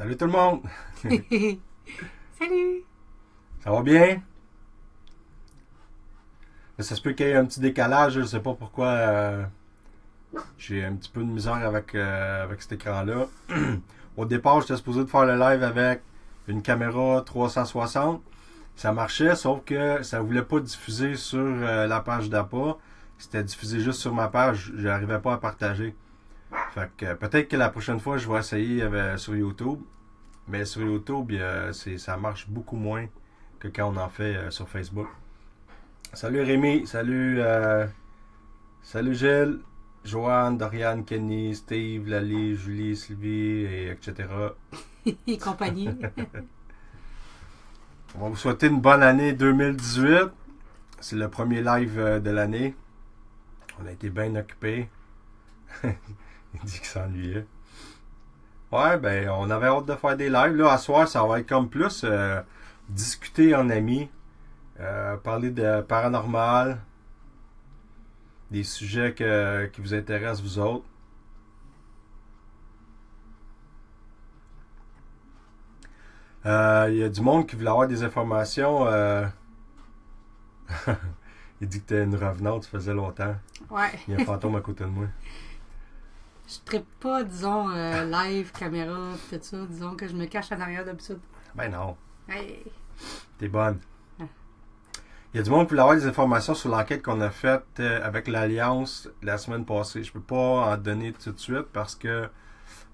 Salut tout le monde! Salut! Ça va bien? Ça se peut qu'il y ait un petit décalage, je ne sais pas pourquoi j'ai un petit peu de misère avec cet écran-là. Au départ, j'étais supposé de faire le live avec une caméra 360. Ça marchait, sauf que ça ne voulait pas diffuser sur la page d'APA. C'était diffusé juste sur ma page. Je n'arrivais pas à partager. Fait que peut-être que la prochaine fois, je vais essayer sur YouTube. Mais sur YouTube, ça marche beaucoup moins que quand on en fait sur Facebook. Salut Rémi, salut Gilles, Joanne, Doriane, Kenny, Steve, Lali, Julie, Sylvie, et etc. Et compagnie. On va vous souhaiter une bonne année 2018. C'est le premier live de l'année. On a été bien occupés. Il dit qu'il s'ennuyait. Ouais, ben, on avait hâte de faire des lives. Là, à soir, ça va être comme plus discuter en amis, parler de paranormal, des sujets qui vous intéressent, vous autres. Il y a du monde qui voulait avoir des informations. Il dit que t'es une revenante, ça faisait longtemps. Ouais. Il y a un fantôme à côté de moi. Je trippe pas, disons, live, caméra, tout ça. Disons que je me cache en arrière d'habitude. Ben non. Hey. T'es bonne. Ah. Il y a du monde qui voulait avoir des informations sur l'enquête qu'on a faite avec l'Alliance la semaine passée. Je peux pas en donner tout de suite parce que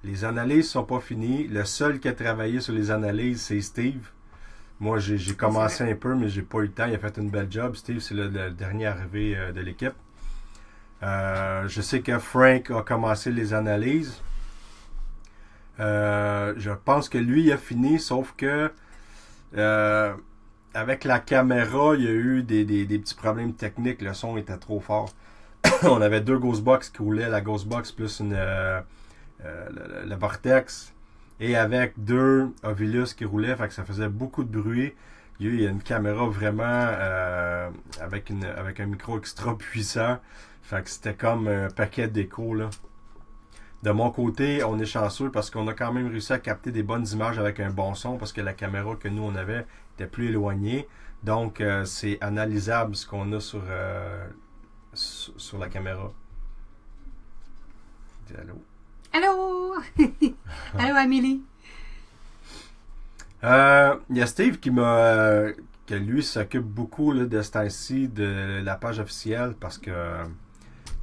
les analyses sont pas finies. Le seul qui a travaillé sur les analyses, c'est Steve. Moi, j'ai commencé un peu, mais j'ai pas eu le temps. Il a fait une belle job. Steve, c'est le dernier arrivé de l'équipe. Je sais que Frank a commencé les analyses. Je pense que lui, il a fini, sauf que avec la caméra, il y a eu des petits problèmes techniques. Le son était trop fort. On avait deux Ghostbox qui roulaient, la Ghostbox plus le Vortex, et avec deux Ovilus qui roulaient, fait que ça faisait beaucoup de bruit. Il y a une caméra vraiment avec un micro extra puissant. Fait que c'était comme un paquet d'écho, là. De mon côté, on est chanceux parce qu'on a quand même réussi à capter des bonnes images avec un bon son parce que la caméra que nous on avait était plus éloignée. Donc, c'est analysable ce qu'on a sur la caméra. Dis allô. Allô! Allô, Amélie! Il y a Steve que lui s'occupe beaucoup là, de ce temps-ci de la page officielle parce que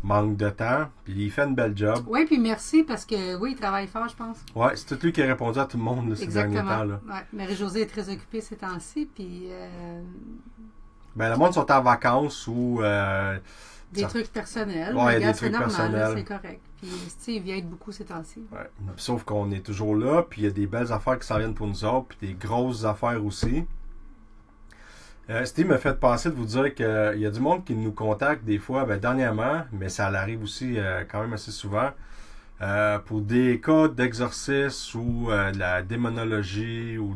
manque de temps, puis il fait une belle job. Oui, puis merci parce que oui, il travaille fort, je pense. Ouais, c'est tout lui qui a répondu à tout le monde là, ces derniers temps. Là. Ouais. Marie-Josée est très occupée ces temps-ci, puis Ben, le monde sont en vacances ou des trucs personnels. Ouais, mais des regarde, trucs c'est normal, personnels. c'est correct. Puis Steve vient être beaucoup ces temps-ci. Ouais. Sauf qu'on est toujours là, puis il y a des belles affaires qui s'en viennent pour nous autres, puis des grosses affaires aussi. Steve m'a fait penser de vous dire qu'il y a du monde qui nous contacte des fois, ben, dernièrement, mais ça arrive aussi quand même assez souvent, pour des cas d'exorcisme ou de la démonologie ou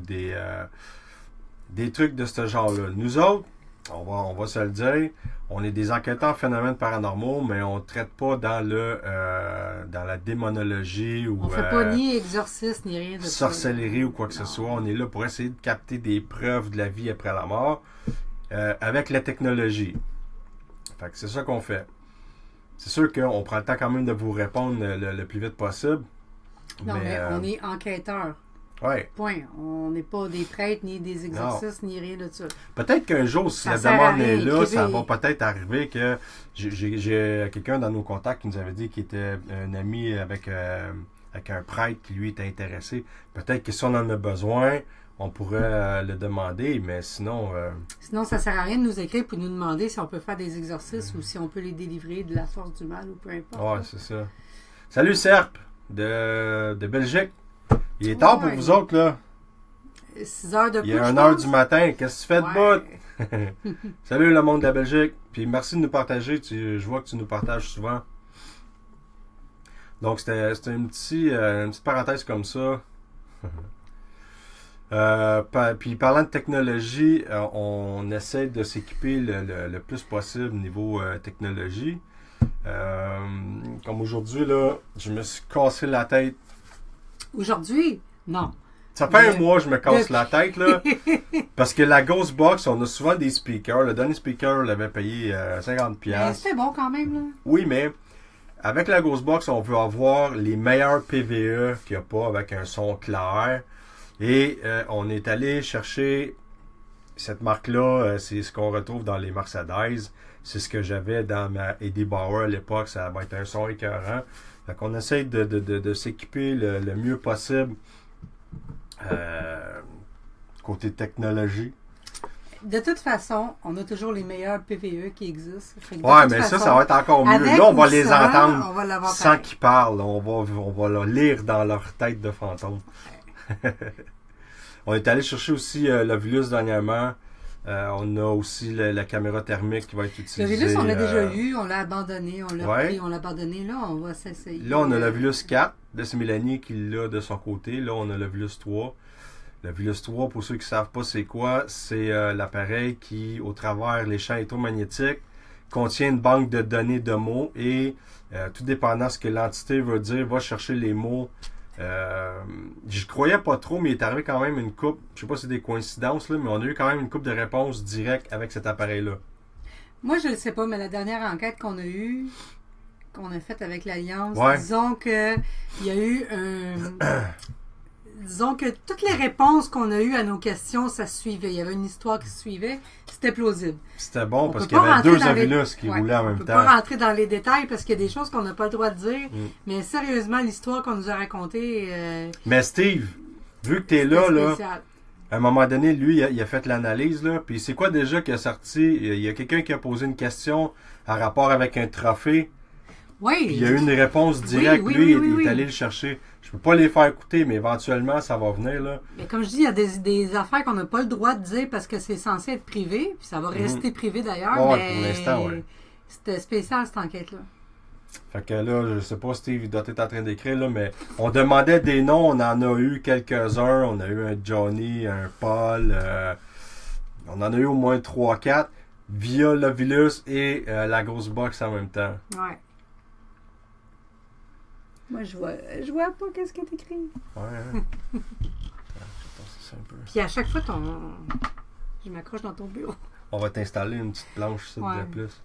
des trucs de ce genre-là. Nous autres, on va se le dire, on est des enquêteurs en phénomènes paranormaux, mais on ne traite pas dans la démonologie ou On fait pas ni exorcisme ni rien de ça. sorcellerie ou quoi que ce soit. On est là pour essayer de capter des preuves de la vie après la mort avec la technologie. Fait que c'est ça qu'on fait. C'est sûr qu'on prend le temps quand même de vous répondre le plus vite possible. Non, mais on est enquêteurs. Ouais. Point. On n'est pas des prêtres, ni des exorcistes, ni rien de ça. Peut-être qu'un jour, si la demande est là, ça va peut-être arriver que j'ai quelqu'un dans nos contacts qui nous avait dit qu'il était un ami avec un prêtre qui lui était intéressé. Peut-être que si on en a besoin, on pourrait le demander, mais sinon... Sinon, ça sert à rien de nous écrire pour nous demander si on peut faire des exorcismes ou si on peut les délivrer de la force du mal ou peu importe. Ouais, c'est ça. Salut Serp de Belgique. Il est tard pour vous autres, là. 6 heures de plus, il est 1h du matin. Qu'est-ce que tu fais de bout? Salut le monde de la Belgique. Puis merci de nous partager. Je vois que tu nous partages souvent. Donc, c'était une petite parenthèse comme ça. Puis parlant de technologie, on essaie de s'équiper le plus possible niveau technologie. Comme aujourd'hui, là, je me suis cassé la tête. Aujourd'hui? Non. Ça fait un mois que je me casse la tête, là. Parce que la Ghost Box, on a souvent des speakers. Le dernier speaker, on l'avait payé 50$. Mais c'était bon quand même, là. Oui, mais avec la Ghost Box, on veut avoir les meilleurs PVE qu'il n'y a pas avec un son clair. Et on est allé chercher cette marque-là. C'est ce qu'on retrouve dans les Mercedes. C'est ce que j'avais dans ma Eddie Bauer à l'époque. Ça va être un son écœurant. Donc, on essaie de s'équiper le mieux possible côté technologie. De toute façon, on a toujours les meilleurs PVE qui existent. Ouais, mais façon, ça va être encore mieux. Là, on va les entendre on va sans qu'ils parlent. On va le lire dans leur tête de fantôme. On est allé chercher aussi l'Ovilus dernièrement. On a aussi la caméra thermique qui va être utilisée. L'Ovilus, on l'a déjà eu, on l'a abandonné, on l'a pris, on l'a abandonné. Là, on va s'essayer. Là, on a l'Ovilus 4 de Mélanie qui l'a de son côté. Là, on a l'Ovilus 3. L'Ovilus 3, pour ceux qui ne savent pas c'est quoi, c'est l'appareil qui, au travers les champs électromagnétiques, contient une banque de données de mots et tout dépendant de ce que l'entité veut dire, va chercher les mots. Je croyais pas trop, mais il est arrivé quand même une coupe, je sais pas si c'est des coïncidences, là, mais on a eu quand même une coupe de réponses directes avec cet appareil-là. Moi, je ne sais pas, mais la dernière enquête qu'on a eue, qu'on a faite avec l'Alliance, disons que il y a eu disons que toutes les réponses qu'on a eues à nos questions, ça suivait. Il y avait une histoire qui suivait. C'était plausible. C'était bon parce qu'il y avait deux Ovilus qui roulaient en même temps. On ne peut pas rentrer dans les détails parce qu'il y a des choses qu'on n'a pas le droit de dire. Mais sérieusement, l'histoire qu'on nous a racontée... Mais Steve, vu que tu es là, à un moment donné, lui, il a fait l'analyse. Là, puis c'est quoi déjà qui a sorti? Il y a quelqu'un qui a posé une question en rapport avec un trophée. Oui. Puis il y a eu une réponse directe. Lui, il est allé le chercher. Je peux pas les faire écouter, mais éventuellement, ça va venir. Là. Mais comme je dis, il y a des affaires qu'on n'a pas le droit de dire parce que c'est censé être privé. Puis ça va rester privé d'ailleurs. Mais pour l'instant, oui. C'était spécial, cette enquête-là. Fait que là, je sais pas, Steve, il doit être en train d'écrire, là, mais on demandait des noms. On en a eu quelques-uns. On a eu un Johnny, un Paul. On en a eu au moins 3-4 via l'Ovilus et la grosse box en même temps. Ouais. Moi, je vois pas qu'est-ce qui est écrit. Ouais. Puis à chaque fois, je m'accroche dans ton bureau. On va t'installer une petite planche, ça, de plus.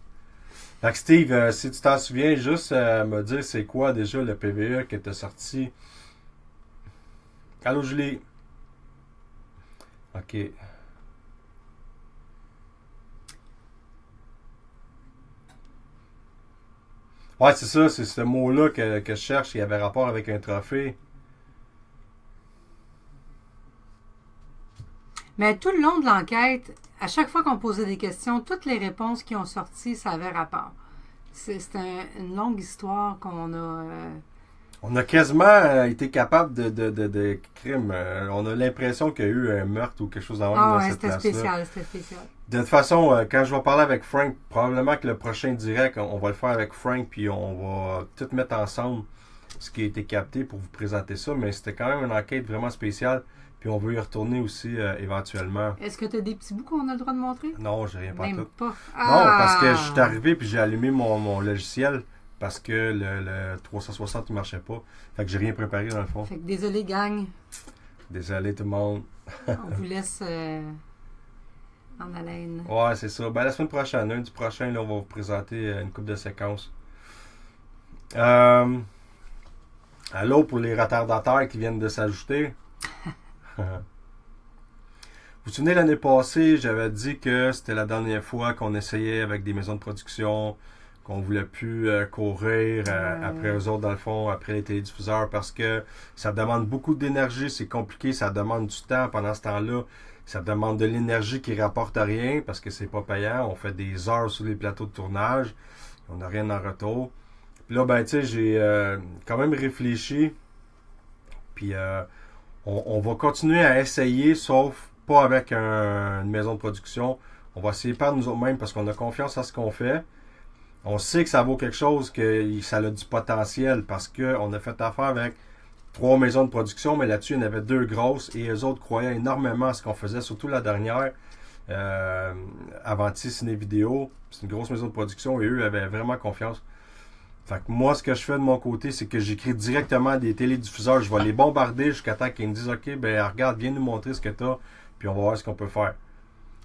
Fait que Steve, si tu t'en souviens, juste me dire c'est quoi déjà le PVE que tu as sorti. Allô, Julie? OK. Ouais, c'est ça, c'est ce mot-là que je cherche. Il y avait rapport avec un trophée. Mais tout le long de l'enquête, à chaque fois qu'on posait des questions, toutes les réponses qui ont sorti, ça avait rapport. C'est une longue histoire qu'on a... On a quasiment été capable de crime. On a l'impression qu'il y a eu un meurtre ou quelque chose dans cette place-là. C'était spécial. De toute façon, quand je vais parler avec Frank, probablement que le prochain direct, on va le faire avec Frank, puis on va tout mettre ensemble ce qui a été capté pour vous présenter ça. Mais c'était quand même une enquête vraiment spéciale, puis on veut y retourner aussi éventuellement. Est-ce que tu as des petits bouts qu'on a le droit de montrer? Non, j'ai rien pas tout. Pas. Non, parce que je suis arrivé puis j'ai allumé mon logiciel parce que le 360 ne marchait pas. Fait que j'ai rien préparé dans le fond. Fait que désolé, gang. Désolé tout le monde. On vous laisse en haleine. Ouais, c'est ça. Ben, la semaine prochaine, lundi prochain, là, on va vous présenter une couple de séquences. Allô pour les retardataires qui viennent de s'ajouter. Vous vous souvenez, l'année passée, j'avais dit que c'était la dernière fois qu'on essayait avec des maisons de production, qu'on voulait plus courir après eux autres, dans le fond, après les télédiffuseurs, parce que ça demande beaucoup d'énergie, c'est compliqué, ça demande du temps pendant ce temps-là. Ça demande de l'énergie qui rapporte rien, parce que c'est pas payant. On fait des heures sur les plateaux de tournage, on n'a rien en retour. Puis là, ben, tu sais, j'ai quand même réfléchi, puis on va continuer à essayer, sauf pas avec une maison de production. On va essayer par nous autres-mêmes parce qu'on a confiance à ce qu'on fait. On sait que ça vaut quelque chose, que ça a du potentiel parce qu'on a fait affaire avec 3 maisons de production, mais là-dessus, il y en avait 2 grosses et eux autres croyaient énormément à ce qu'on faisait, surtout la dernière, Avanti Ciné Vidéo. C'est une grosse maison de production et eux avaient vraiment confiance. Fait que moi, ce que je fais de mon côté, c'est que j'écris directement à des télédiffuseurs. Je vais les bombarder jusqu'à temps qu'ils me disent OK, ben regarde, viens nous montrer ce que tu as, puis on va voir ce qu'on peut faire.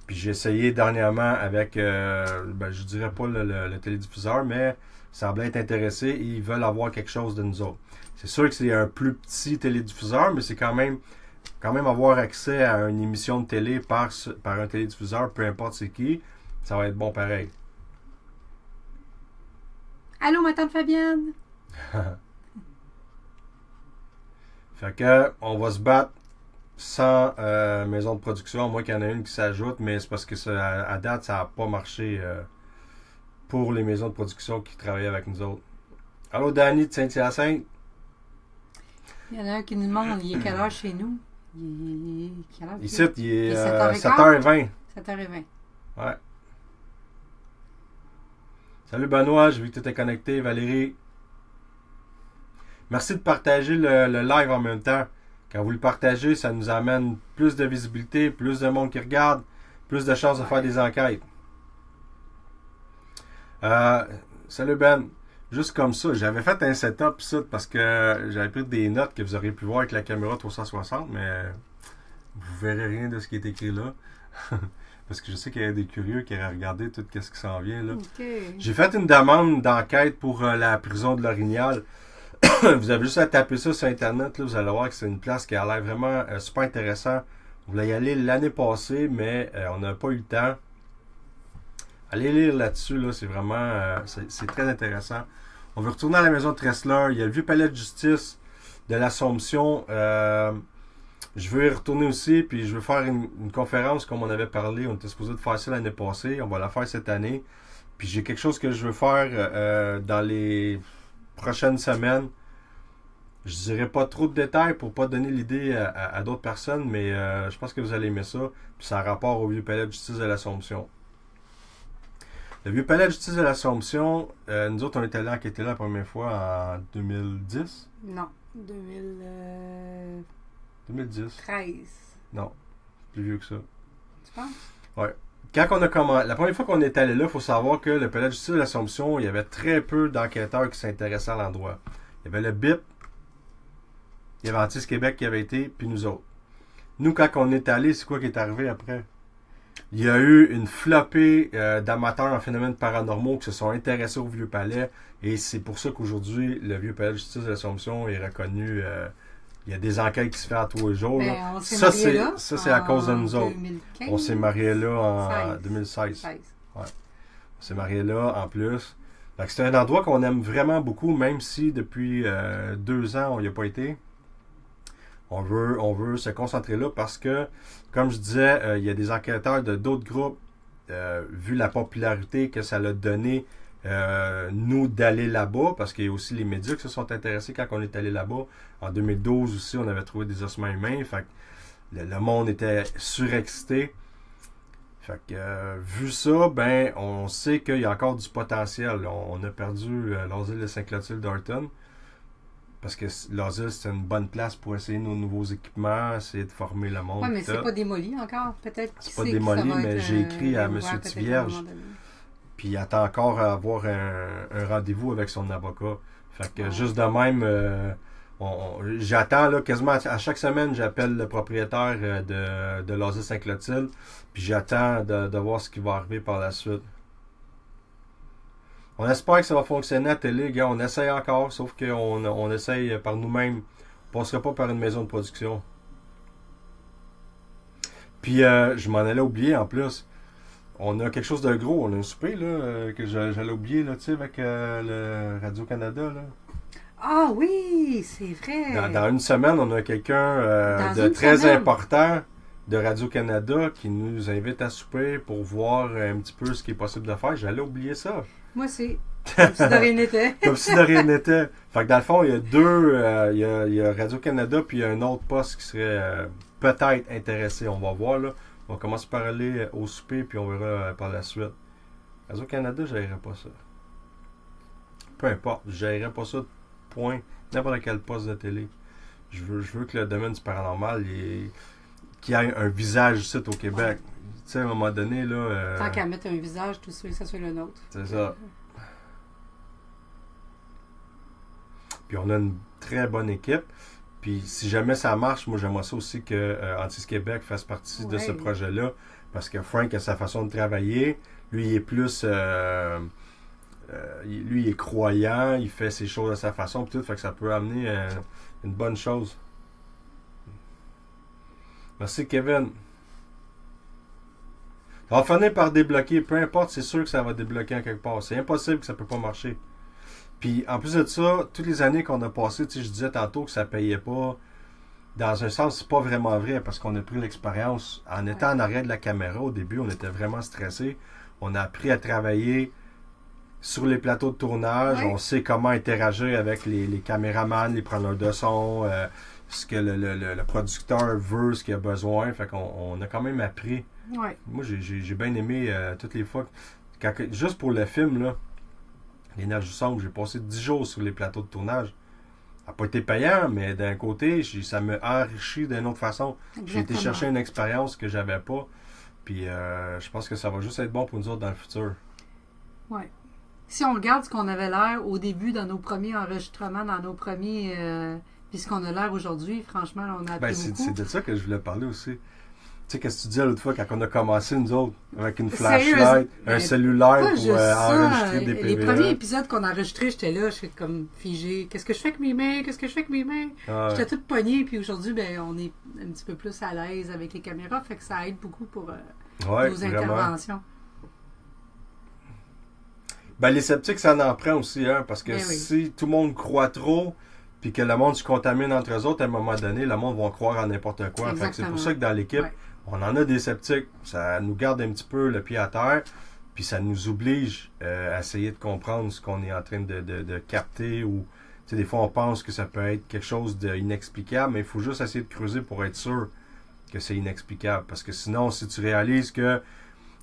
Puis j'ai essayé dernièrement avec, je dirais pas le télédiffuseur, mais ils semblaient être intéressés et ils veulent avoir quelque chose de nous autres. C'est sûr que c'est un plus petit télédiffuseur, mais c'est quand même avoir accès à une émission de télé par un télédiffuseur, peu importe c'est qui, ça va être bon pareil. Allô, ma tante Fabienne? Fait que on va se battre sans maison de production, à moins qu'il y en ait une qui s'ajoute, mais c'est parce que ça, à date, ça n'a pas marché pour les maisons de production qui travaillaient avec nous autres. Allô, Danny de Saint-Hyacinthe? Il y en a un qui nous demande, il est quelle heure chez nous? Il est quelle heure? Ici, il est 7h15? 7h20. 7h20. Ouais. Salut Benoît, j'ai vu que tu étais connecté. Valérie. Merci de partager le live en même temps. Quand vous le partagez, ça nous amène plus de visibilité, plus de monde qui regarde, plus de chances de faire des enquêtes. Salut Ben. Juste comme ça, j'avais fait un setup ici parce que j'avais pris des notes que vous auriez pu voir avec la caméra 360, mais vous verrez rien de ce qui est écrit là. Parce que je sais qu'il y a des curieux qui auraient regardé tout ce qui s'en vient là. Okay. J'ai fait une demande d'enquête pour la prison de l'Orignal. Vous avez juste à taper ça sur Internet. Là, vous allez voir que c'est une place qui a l'air vraiment super intéressant. On voulait y aller l'année passée, mais on n'a pas eu le temps. Allez lire là-dessus. Là, c'est vraiment c'est très intéressant. On veut retourner à la maison de Tressler. Il y a le vieux palais de justice de l'Assomption. Je veux y retourner aussi, puis je veux faire une conférence comme on avait parlé. On était supposé de faire ça l'année passée. On va la faire cette année. Puis j'ai quelque chose que je veux faire dans les prochaines semaines. Je dirais pas trop de détails pour pas donner l'idée à d'autres personnes, mais je pense que vous allez aimer ça. Puis ça a rapport au vieux palais de justice de l'Assomption. Le vieux palais de justice de l'Assomption, nous autres on était là, enquêter là la première fois en 2010. Non, 2010. 13. Non, plus vieux que ça. Tu penses? Ouais. Quand on a commencé, la première fois qu'on est allé là, il faut savoir que le palais de justice de l'Assomption, il y avait très peu d'enquêteurs qui s'intéressaient à l'endroit. Il y avait le BIP, il y avait Antis Québec qui avait été, puis nous autres. Nous, quand on est allé, c'est quoi qui est arrivé après? Il y a eu une flopée d'amateurs en phénomènes paranormaux qui se sont intéressés au Vieux Palais, et c'est pour ça qu'aujourd'hui, le Vieux Palais de justice de l'Assomption est reconnu. Il y a des enquêtes qui se font à tous les jours. Ben, on s'est mariés là, ça, c'est à cause de nous autres. 2015, On s'est mariés là en 16. 2016. 16. Ouais. On s'est mariés là en plus. Fait que c'est un endroit qu'on aime vraiment beaucoup, même si depuis 2 ans, on n'y a pas été. On veut se concentrer là parce que, comme je disais, il y a des enquêteurs de d'autres groupes, vu la popularité que ça a donné, nous, d'aller là-bas, parce qu'il y a aussi les médias qui se sont intéressés quand on est allé là-bas. En 2012 aussi, on avait trouvé des ossements humains. Fait que le monde était surexcité. Fait que, vu ça, ben, on sait qu'il y a encore du potentiel. On a perdu l'asile de Saint-Clotilde d'Orton. Parce que l'asile, c'est une bonne place pour essayer nos nouveaux équipements, essayer de former le monde. Oui, mais c'est pas démoli encore, peut-être. C'est pas démoli, mais j'ai écrit à M. Tivierge. Puis il attend encore à avoir un rendez-vous avec son avocat. Fait que juste de même, j'attends là, quasiment à chaque semaine, j'appelle le propriétaire de l'asile Saint-Clotilde. Puis j'attends de voir ce qui va arriver par la suite. On espère que ça va fonctionner à télé, gars. On essaye encore, sauf qu'on essaye par nous-mêmes. On ne passerait pas par une maison de production. Puis je m'en allais oublier en plus. On a quelque chose de gros. On a un souper là, que j'allais oublier là, tu sais, avec le Radio-Canada. Là. Ah oui, c'est vrai. Dans une semaine, on a quelqu'un de très important de Radio-Canada qui nous invite à souper pour voir un petit peu ce qui est possible de faire. J'allais oublier ça. Moi aussi. Comme si de rien n'était. Comme si de rien n'était. Fait que dans le fond, il y a deux. Il y a Radio-Canada puis il y a un autre poste qui serait peut-être intéressé. On va voir là. On commence par aller au souper puis on verra par la suite. Radio-Canada, je n'aimerais pas ça. Peu importe, je n'aimerais pas ça. Point. N'importe quel poste de télé. Je veux que le domaine du paranormal qu'il y ait un visage ici au Québec. Tu sais, à un moment donné, là... Tant qu'à mettre un visage, tout de suite, ça soit le nôtre. C'est ça. Puis on a une très bonne équipe. Puis si jamais ça marche, moi j'aimerais ça aussi que Antis Québec fasse partie de ce projet-là. Parce que Frank a sa façon de travailler. Lui, il est plus... lui, il est croyant. Il fait ses choses à sa façon. Puis tout, fait que ça peut amener une bonne chose. Merci, Kevin. Ça va finir par débloquer. Peu importe, c'est sûr que ça va débloquer en quelque part. C'est impossible que ça ne peut pas marcher. Puis, en plus de ça, toutes les années qu'on a passées, je disais tantôt que ça ne payait pas. Dans un sens, c'est pas vraiment vrai parce qu'on a pris l'expérience. En étant en arrière de la caméra, au début, on était vraiment stressés. On a appris à travailler sur les plateaux de tournage. On sait comment interagir avec les caméramans, les preneurs de son, ce que le producteur veut, ce qu'il a besoin. Fait qu'on a quand même appris. Ouais. Moi, j'ai bien aimé toutes les fois. Juste pour le film, là, L'énergie sombre, j'ai passé 10 jours sur les plateaux de tournage. Ça n'a pas été payant, mais d'un côté, ça m'a enrichi d'une autre façon. Exactement. J'ai été chercher une expérience que j'avais pas. Puis je pense que ça va juste être bon pour nous autres dans le futur. Oui. Si on regarde ce qu'on avait l'air au début dans nos premiers enregistrements, dans nos premiers... puis ce qu'on a l'air aujourd'hui, franchement, on a appris beaucoup. C'est de ça que je voulais parler aussi. Tu sais, qu'est-ce que tu disais l'autre fois quand on a commencé, nous autres, avec une flashlight, un cellulaire pour enregistrer des PVE. Les premiers épisodes qu'on a enregistrés, j'étais là, j'étais comme figé. Qu'est-ce que je fais avec mes mains? J'étais toute pognée, puis aujourd'hui, on est un petit peu plus à l'aise avec les caméras, fait que ça aide beaucoup pour nos interventions. Les sceptiques, ça en prend aussi, hein, parce que si tout le monde croit trop, puis que le monde se contamine entre eux autres, à un moment donné, le monde va croire à n'importe quoi. Fait que c'est pour ça que dans l'équipe, on en a des sceptiques. Ça nous garde un petit peu le pied à terre, puis ça nous oblige à essayer de comprendre ce qu'on est en train de capter. Ou des fois, on pense que ça peut être quelque chose d'inexplicable, mais il faut juste essayer de creuser pour être sûr que c'est inexplicable. Parce que sinon, si tu réalises que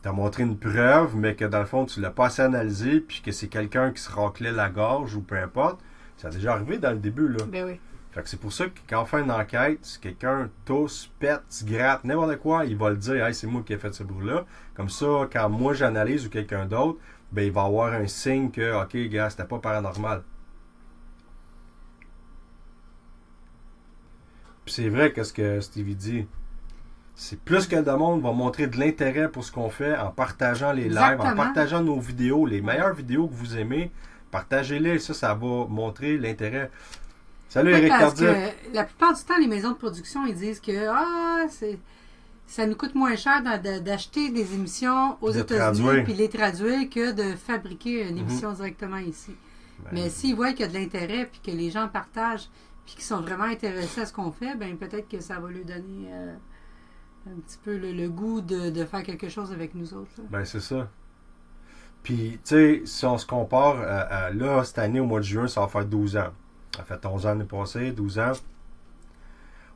tu as montré une preuve, mais que dans le fond, tu l'as pas assez analysé, puis que c'est quelqu'un qui se raclait la gorge ou peu importe, ça a déjà arrivé dans le début, là. Ben oui. Fait que c'est pour ça que quand on fait une enquête, si quelqu'un tousse, pète, se gratte, n'importe quoi, il va le dire, hey, c'est moi qui ai fait ce bruit-là. Comme ça, quand moi j'analyse ou quelqu'un d'autre, il va avoir un signe que, OK, gars, c'était pas paranormal. Puis c'est vrai que ce que Stevie dit. C'est plus que le monde va montrer de l'intérêt pour ce qu'on fait en partageant les lives, en partageant nos vidéos, les meilleures vidéos que vous aimez. Partagez-les, ça va montrer l'intérêt. Salut Eric Tardif. La plupart du temps, les maisons de production, ils disent que ça nous coûte moins cher d'acheter des émissions aux États-Unis puis les traduire que de fabriquer une émission directement ici. Mais s'ils voient qu'il y a de l'intérêt puis que les gens partagent puis qu'ils sont vraiment intéressés à ce qu'on fait, peut-être que ça va leur donner un petit peu le goût de faire quelque chose avec nous autres. Là. C'est ça. Puis, tu sais, si on se compare, là, cette année, au mois de juin, ça va faire 12 ans. Ça fait 11 ans l'année passée, 12 ans.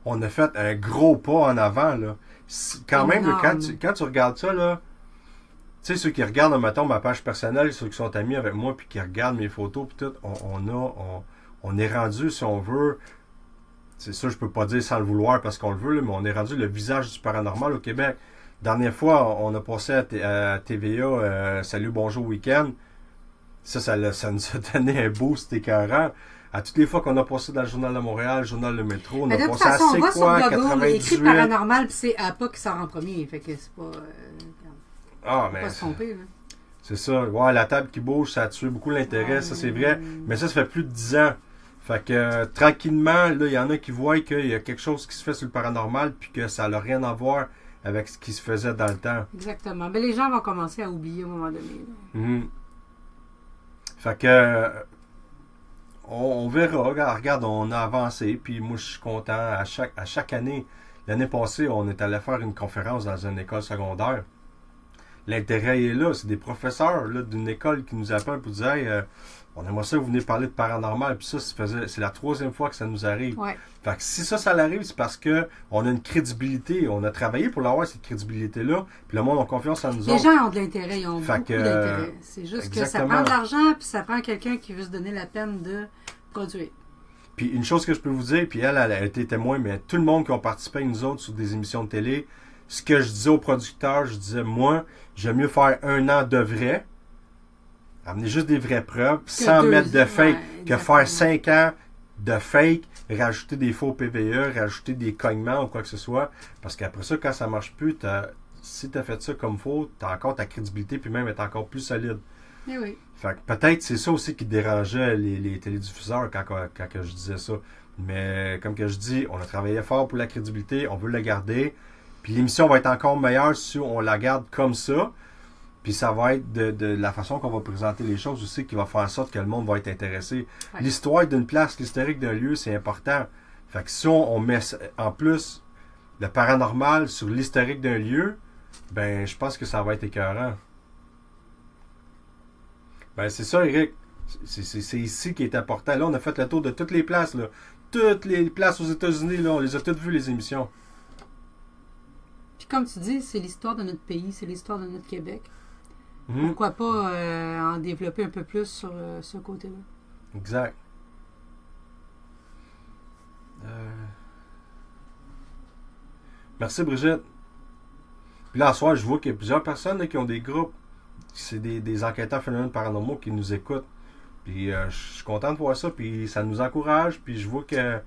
On a fait un gros pas en avant, là. Quand même, là, quand tu regardes ça, là, tu sais, ceux qui regardent, mettons, ma page personnelle, ceux qui sont amis avec moi, puis qui regardent mes photos, puis tout, on est rendu, si on veut, c'est ça, je peux pas dire sans le vouloir parce qu'on le veut, là, mais on est rendu le visage du paranormal au Québec. Dernière fois, on a passé à TVA Salut, bonjour, week-end. Ça nous a donné un boost écœurant. À toutes les fois qu'on a passé dans le Journal de Montréal, le Journal de Métro, on a passé à C'est quoi, 98. Écrit paranormal, puis c'est APA qui sort en premier. Fait que c'est pas... mais pas se tromper, là. C'est ça. Ouais, la table qui bouge, ça a tué beaucoup l'intérêt, ça c'est vrai. Mais ça fait plus de 10 ans. Fait que tranquillement, là, il y en a qui voient qu'il y a quelque chose qui se fait sur le paranormal, puis que ça n'a rien à voir avec ce qui se faisait dans le temps. Exactement. Mais les gens vont commencer à oublier à un moment donné. Fait que on verra. Regarde, on a avancé. Puis moi, je suis content. À chaque année, l'année passée, on est allé faire une conférence dans une école secondaire. L'intérêt est là. C'est des professeurs là, d'une école qui nous appellent pour dire hey, on aimerait ça, vous venez parler de paranormal. Puis ça, c'est la 3e fois que ça nous arrive. Ouais. Fait que si ça arrive, c'est parce que on a une crédibilité. On a travaillé pour l'avoir, cette crédibilité-là. Puis le monde a confiance en nous autres. Les gens ont de l'intérêt, ils ont beaucoup d'intérêt. C'est juste que ça prend de l'argent, puis ça prend quelqu'un qui veut se donner la peine de produire. Puis une chose que je peux vous dire, puis elle a été témoin, mais tout le monde qui a participé avec nous autres sur des émissions de télé, ce que je disais aux producteurs, je disais, moi, j'aime mieux faire 1 an de vrai, amener juste des vraies preuves, sans mettre de fake, que faire 5 ans de fake, rajouter des faux PVE, rajouter des cognements ou quoi que ce soit. Parce qu'après ça, quand ça marche plus, si tu as fait ça comme faut, tu as encore ta crédibilité, puis même être encore plus solide. Eh oui. Fait que peut-être c'est ça aussi qui dérangeait les télédiffuseurs quand que je disais ça. Mais comme que je dis, on a travaillé fort pour la crédibilité, on veut la garder. Puis l'émission va être encore meilleure si on la garde comme ça. Puis ça va être de la façon qu'on va présenter les choses aussi qui va faire en sorte que le monde va être intéressé. Ouais. L'histoire d'une place, l'historique d'un lieu, c'est important. Fait que si on met en plus le paranormal sur l'historique d'un lieu, ben je pense que ça va être écœurant. Ben c'est ça, Eric. C'est ici qui est important. Là, on a fait le tour de toutes les places. Là. Toutes les places aux États-Unis, là, on les a toutes vues, les émissions. Puis comme tu dis, c'est l'histoire de notre pays, c'est l'histoire de notre Québec. Pourquoi pas en développer un peu plus sur ce côté-là? Exact. Merci, Brigitte. Puis là, ce soir, je vois qu'il y a plusieurs personnes là, qui ont des groupes. C'est des enquêteurs phénomènes paranormaux qui nous écoutent. Puis je suis content de voir ça. Puis ça nous encourage. Puis je vois que...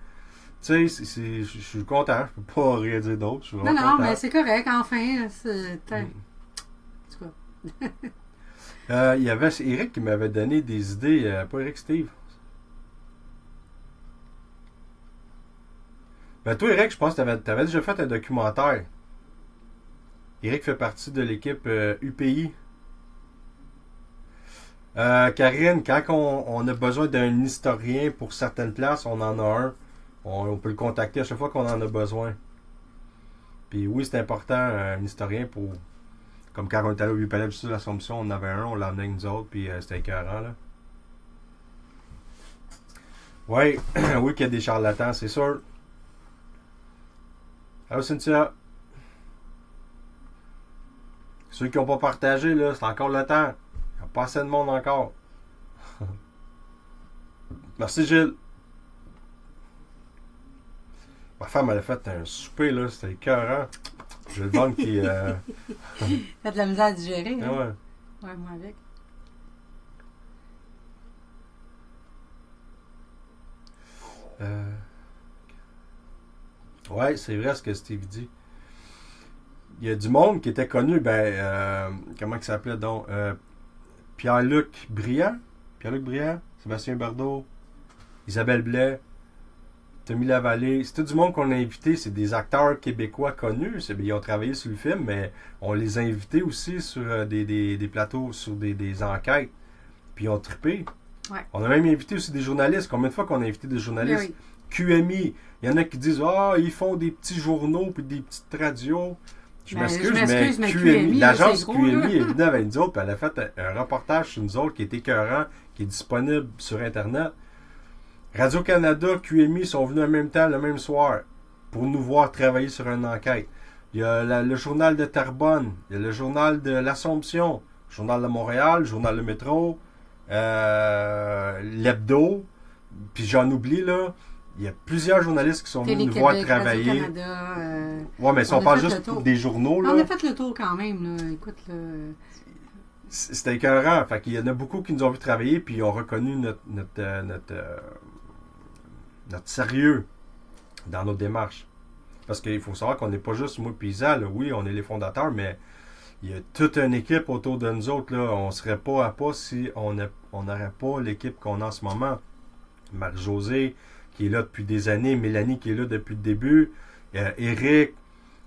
Tu sais, je suis content. Je peux pas rien dire d'autre. Non, mais c'est correct. Enfin, c'est... Il y avait Eric qui m'avait donné des idées, pas Eric, Steve. Ben toi, Eric, je pense que tu avais déjà fait un documentaire. Eric fait partie de l'équipe UPI. Karine, quand on a besoin d'un historien pour certaines places, on en a un. On peut le contacter à chaque fois qu'on en a besoin. Puis oui, c'est important, un historien pour... Comme quand on était allé au Vieux-Palais de Justice de l'Assomption, on en avait un, on l'emmenait avec nous autres, puis c'était écœurant, là. Oui, oui qu'il y a des charlatans, c'est sûr. Allô, Cynthia? Ceux qui n'ont pas partagé, là, c'est encore le temps. Il n'y a pas assez de monde encore. Merci, Gilles. Ma femme, elle a fait un souper, là, c'était écœurant. J'ai le ventre qui... T'as de la misère à digérer, hein? Ouais. Ouais, moi avec. Ouais, c'est vrai ce que Steve dit. Il y a du monde qui était connu, comment il s'appelait donc? Pierre-Luc Briand, Sébastien Bardot, Isabelle Blais, Tommy Lavallée. C'est tout du monde qu'on a invité. C'est des acteurs québécois connus. Ils ont travaillé sur le film, mais on les a invités aussi sur des plateaux, sur des enquêtes. Puis ils ont trippé. Ouais. On a même invité aussi des journalistes. Combien de fois qu'on a invité des journalistes? Oui. QMI. Il y en a qui disent ils font des petits journaux puis des petites radios. Je m'excuse, mais QMI, l'agence gros, QMI est venue avec nous autres, puis elle a fait un reportage sur nous autres qui est écœurant, qui est disponible sur Internet. Radio-Canada, QMI sont venus en même temps, le même soir, pour nous voir travailler sur une enquête. Il y a le journal de Terrebonne, il y a le journal de l'Assomption, le journal de Montréal, le journal de Métro, l'Hebdo, puis j'en oublie, là. Il y a plusieurs journalistes qui sont venus nous voir travailler. Ouais, mais si on parle juste des journaux, là. On a fait le tour quand même, là. Écoute, là. C'était écœurant. Fait qu'il y en a beaucoup qui nous ont vu travailler, puis ils ont reconnu notre sérieux dans nos démarches. Parce qu'il faut savoir qu'on n'est pas juste moi et Isa, là. Oui, on est les fondateurs, mais il y a toute une équipe autour de nous autres, là. On ne serait pas à pas si on n'aurait pas l'équipe qu'on a en ce moment. Marie-Josée, qui est là depuis des années, Mélanie qui est là depuis le début, Eric,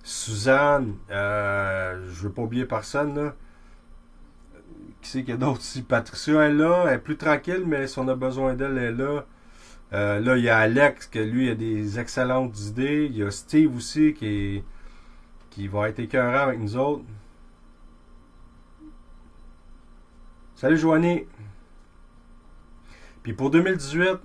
Suzanne, je ne veux pas oublier personne, là. Qui c'est qu'il y a d'autres ici? Patricia est là, elle est plus tranquille, mais si on a besoin d'elle, elle est là. Là, il y a Alex, que lui a des excellentes idées. Il y a Steve aussi, qui va être écœurant avec nous autres. Salut, Joanie! Puis pour 2018,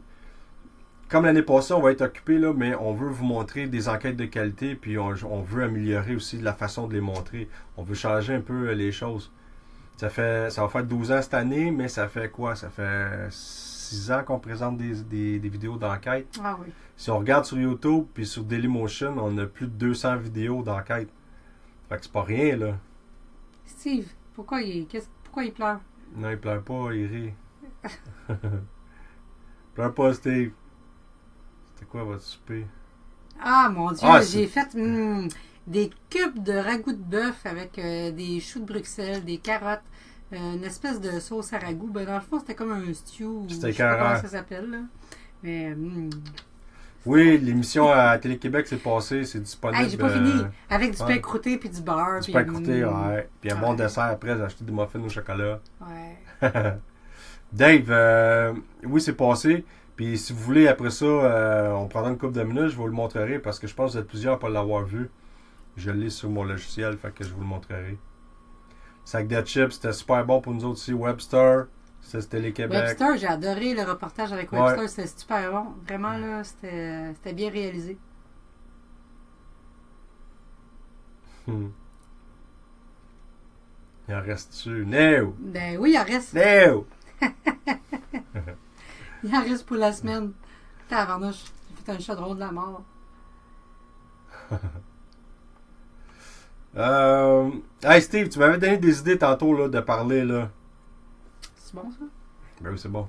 comme l'année passée, on va être occupé, là, mais on veut vous montrer des enquêtes de qualité, puis on veut améliorer aussi la façon de les montrer. On veut changer un peu les choses. Ça va faire 12 ans cette année, mais ça fait quoi? Ça fait 6 ans qu'on présente des vidéos d'enquête. Ah oui. Si on regarde sur YouTube, puis sur Dailymotion, on a plus de 200 vidéos d'enquête. Fait que c'est pas rien, là. Steve, pourquoi il pleure? Non, il pleure pas, il rit. Pleure pas, Steve. C'était quoi votre souper? Ah, mon Dieu, j'ai fait des cubes de ragoût de bœuf avec des choux de Bruxelles, des carottes, une espèce de sauce à ragoût. Ben, dans le fond, c'était comme un stew. C'était je sais pas comment ça s'appelle, là. Mais, oui, l'émission à Télé-Québec s'est passée, c'est disponible. Hey, j'ai pas fini. Avec du pain croûté puis du beurre. Du pain croûté, ouais. Puis un bon dessert après, j'ai acheté des muffins au chocolat. Ouais. Dave, oui, c'est passé. Puis si vous voulez, après ça, on prendra une couple de minutes, je vous le montrerai parce que je pense que vous êtes plusieurs à ne pas l'avoir vu. Je l'ai sur mon logiciel, fait que je vous le montrerai. Sac de chips, c'était super bon pour nous autres aussi. Webster, c'était les Québec. Webster, j'ai adoré le reportage avec Webster, ouais. C'était super bon. Vraiment, là, c'était bien réalisé. Il en reste-tu? No! Ben oui, il en reste. No! Il en reste pour la semaine. Tabarnouche, j'ai fait un chaudron de la mort. Hey Steve, tu m'avais donné des idées tantôt là, de parler là. C'est bon ça? Ben oui, c'est bon.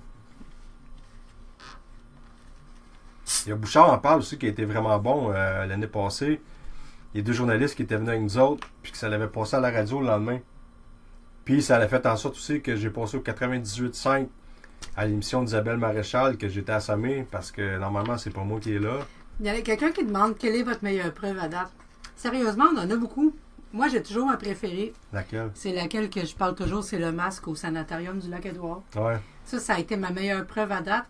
Il y a Bouchard en parle aussi qui a été vraiment bon l'année passée. Il y a 2 journalistes qui étaient venus avec nous autres, puis que ça l'avait passé à la radio le lendemain. Puis ça a fait en sorte aussi que j'ai passé au 98.5 à l'émission d'Isabelle Maréchal, que j'étais assommé parce que normalement c'est pas moi qui est là. Il y a quelqu'un qui demande quelle est votre meilleure preuve à date. Sérieusement, on en a beaucoup. Moi, j'ai toujours ma préférée. Laquelle? C'est laquelle que je parle toujours, c'est le masque au sanatorium du Lac-Édouard. Ouais. Ça a été ma meilleure preuve à date.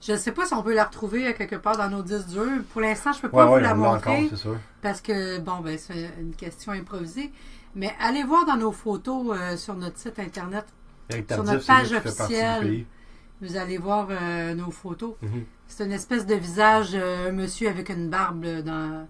Je ne sais pas si on peut la retrouver quelque part dans nos disques durs. Pour l'instant, je ne peux pas vous la montrer. Encore, c'est sûr. Parce que, bon, ben, c'est une question improvisée. Mais allez voir dans nos photos sur notre site Internet, sur notre page officielle. Vous allez voir nos photos. Mm-hmm. C'est une espèce de visage, un monsieur avec une barbe dans...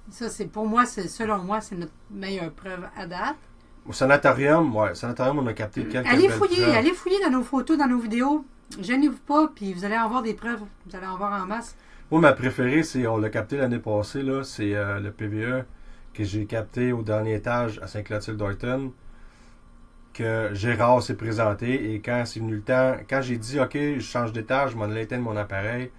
Ça, c'est pour moi, selon moi, c'est notre meilleure preuve à date. Au sanatorium, on a capté quelques allez fouiller dans nos photos, dans nos vidéos. Gênez-vous pas, puis vous allez en voir des preuves. Vous allez en voir en masse. Moi, ma préférée, c'est, on l'a capté l'année passée, là, c'est le PVE que j'ai capté au dernier étage à Saint-Clotilde-Dorton, que Gérard s'est présenté, et quand c'est venu le temps, quand j'ai dit, OK, je change d'étage, je m'en allais éteindre mon appareil,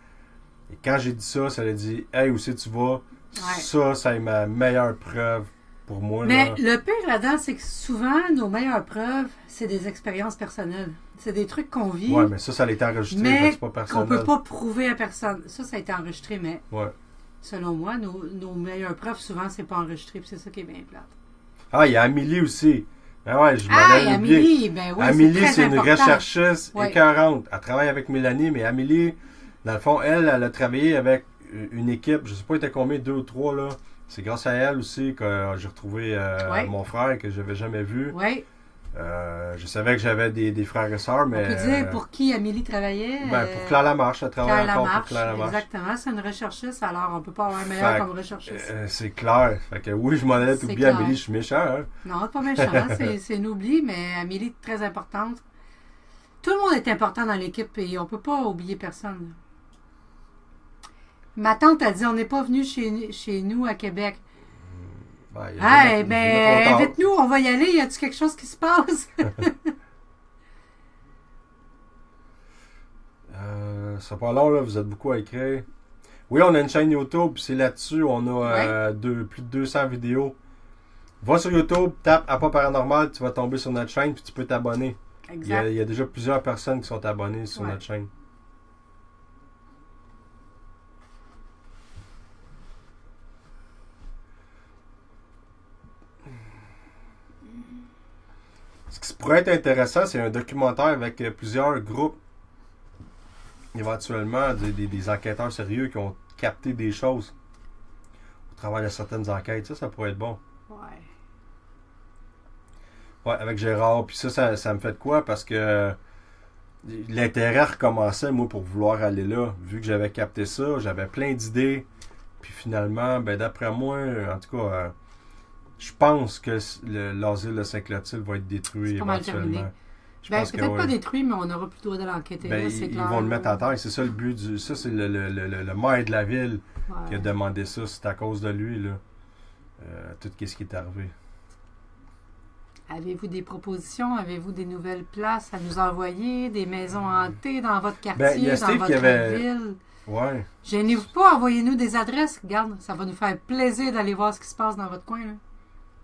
et quand j'ai dit ça, ça a dit, hey, où c'est tu vas? Ouais. Ça est ma meilleure preuve pour moi. Mais là. Le pire là-dedans, c'est que souvent, nos meilleures preuves, c'est des expériences personnelles. C'est des trucs qu'on vit. Oui, mais ça a été enregistré, mais c'est pas personnel. qu'on peut pas prouver à personne. Ça a été enregistré, mais ouais. Selon moi, nos meilleures preuves, souvent, c'est pas enregistré, puis c'est ça qui est bien plate. Ah, il y a Amélie aussi. Ben ouais, je m'en ai oublié. Amélie, ben oui, Amélie, c'est une recherchiste écœurante. Elle travaille avec Mélanie, mais Amélie, dans le fond, elle a travaillé avec une équipe, je sais pas, il était combien, 2 ou 3, là. C'est grâce à elle aussi que j'ai retrouvé mon frère que je n'avais jamais vu. Oui. Je savais que j'avais des frères et sœurs, mais... On peut dire pour qui Amélie travaillait? Ben, pour Claire Lamarche, elle travaille encore pour Claire Lamarche. Exactement, c'est une recherchiste, alors on peut pas avoir un meilleur comme recherchiste. C'est clair. Fait que oui, je m'en allais t'oublier, Amélie, je suis méchant. Hein? Non, pas méchant, c'est une oubli, mais Amélie est très importante. Tout le monde est important dans l'équipe et on peut pas oublier personne. Ma tante a dit, on n'est pas venu chez nous à Québec. Invite-nous, on va y aller. Y a-t-il quelque chose qui se passe? C'est pas long, là. Vous êtes beaucoup à écrire. Oui, on a une chaîne YouTube. C'est là-dessus. On a plus de 200 vidéos. Va sur YouTube, tape À Pas Paranormal. Tu vas tomber sur notre chaîne puis tu peux t'abonner. Exact. Il y a déjà plusieurs personnes qui sont abonnées sur notre chaîne. Ce qui pourrait être intéressant, c'est un documentaire avec plusieurs groupes, éventuellement des enquêteurs sérieux qui ont capté des choses au travers de certaines enquêtes. Ça pourrait être bon. Ouais, avec Gérard. Puis ça me fait de quoi? Parce que l'intérêt recommençait, moi, pour vouloir aller là. Vu que j'avais capté ça, j'avais plein d'idées. Puis finalement, ben d'après moi, en tout cas... je pense que l'asile de Saint-Clotilde va être détruit éventuellement. Peut-être pas détruit, mais on n'aura plus le droit de l'enquêter. Ils vont le mettre à terre. C'est ça le but. Ça, c'est le maire de la ville qui a demandé ça. C'est à cause de lui, là. Tout ce qui est arrivé. Avez-vous des propositions? Avez-vous des nouvelles places à nous envoyer? Des maisons hantées dans votre quartier, dans votre ville? Ouais. Gênez-vous pas, envoyez-nous des adresses. Regarde, ça va nous faire plaisir d'aller voir ce qui se passe dans votre coin. Là.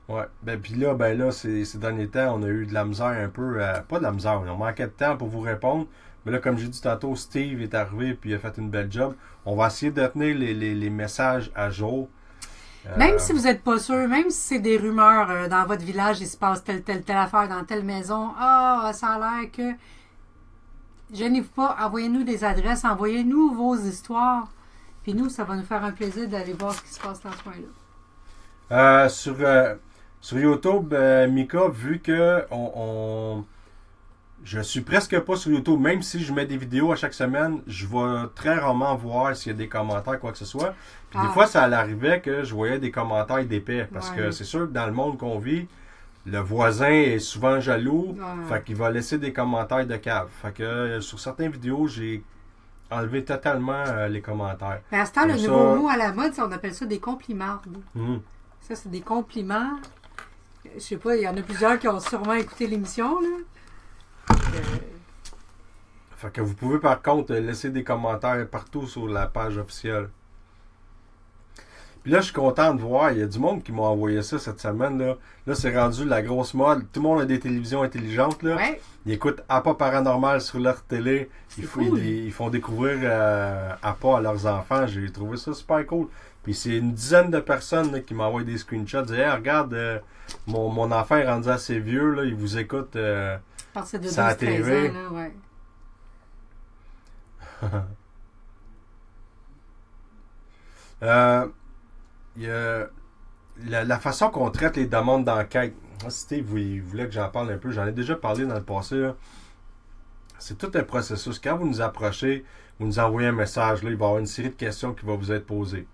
Ouais. Puis là, ces derniers temps, on a eu de la misère un peu. Pas de la misère, on manquait de temps pour vous répondre. Mais là, comme j'ai dit tantôt, Steve est arrivé puis il a fait une belle job. On va essayer de tenir les messages à jour. Même si vous n'êtes pas sûr, même si c'est des rumeurs dans votre village, il se passe telle affaire dans telle maison, ça a l'air que... Gênez-vous pas, envoyez-nous des adresses, envoyez-nous vos histoires. Puis nous, ça va nous faire un plaisir d'aller voir ce qui se passe dans ce coin-là. Sur YouTube, Mika, vu que je suis presque pas sur YouTube, même si je mets des vidéos à chaque semaine, je vais très rarement voir s'il y a des commentaires, quoi que ce soit. Puis des fois, ça arrivait que je voyais des commentaires d'épais. Parce que c'est sûr que dans le monde qu'on vit, le voisin est souvent jaloux. Fait qu'il va laisser des commentaires de cave. Fait que sur certaines vidéos, j'ai enlevé totalement les commentaires. Mais à ce temps, le nouveau mot à la mode, on appelle ça des compliments. Ça, c'est des compliments. Je sais pas, il y en a plusieurs qui ont sûrement écouté l'émission, là. Fait que vous pouvez par contre laisser des commentaires partout sur la page officielle. Puis là, je suis content de voir, il y a du monde qui m'a envoyé ça cette semaine. Là, c'est rendu la grosse mode. Tout le monde a des télévisions intelligentes. Là. Ouais. Ils écoutent APA Paranormal sur leur télé. Ils font découvrir APA à leurs enfants. J'ai trouvé ça super cool. Puis c'est une dizaine de personnes là, qui m'envoient des screenshots. Ils disent hey, regarde, mon enfant est rendu assez vieux. Là, il vous écoute c'est de 12, à la TV. Ans, là, ouais. Il y a la façon qu'on traite les demandes d'enquête. Steve, il voulait que j'en parle un peu. J'en ai déjà parlé dans le passé. Là. C'est tout un processus. Quand vous nous approchez, vous nous envoyez un message, là, il va y avoir une série de questions qui va vous être posées.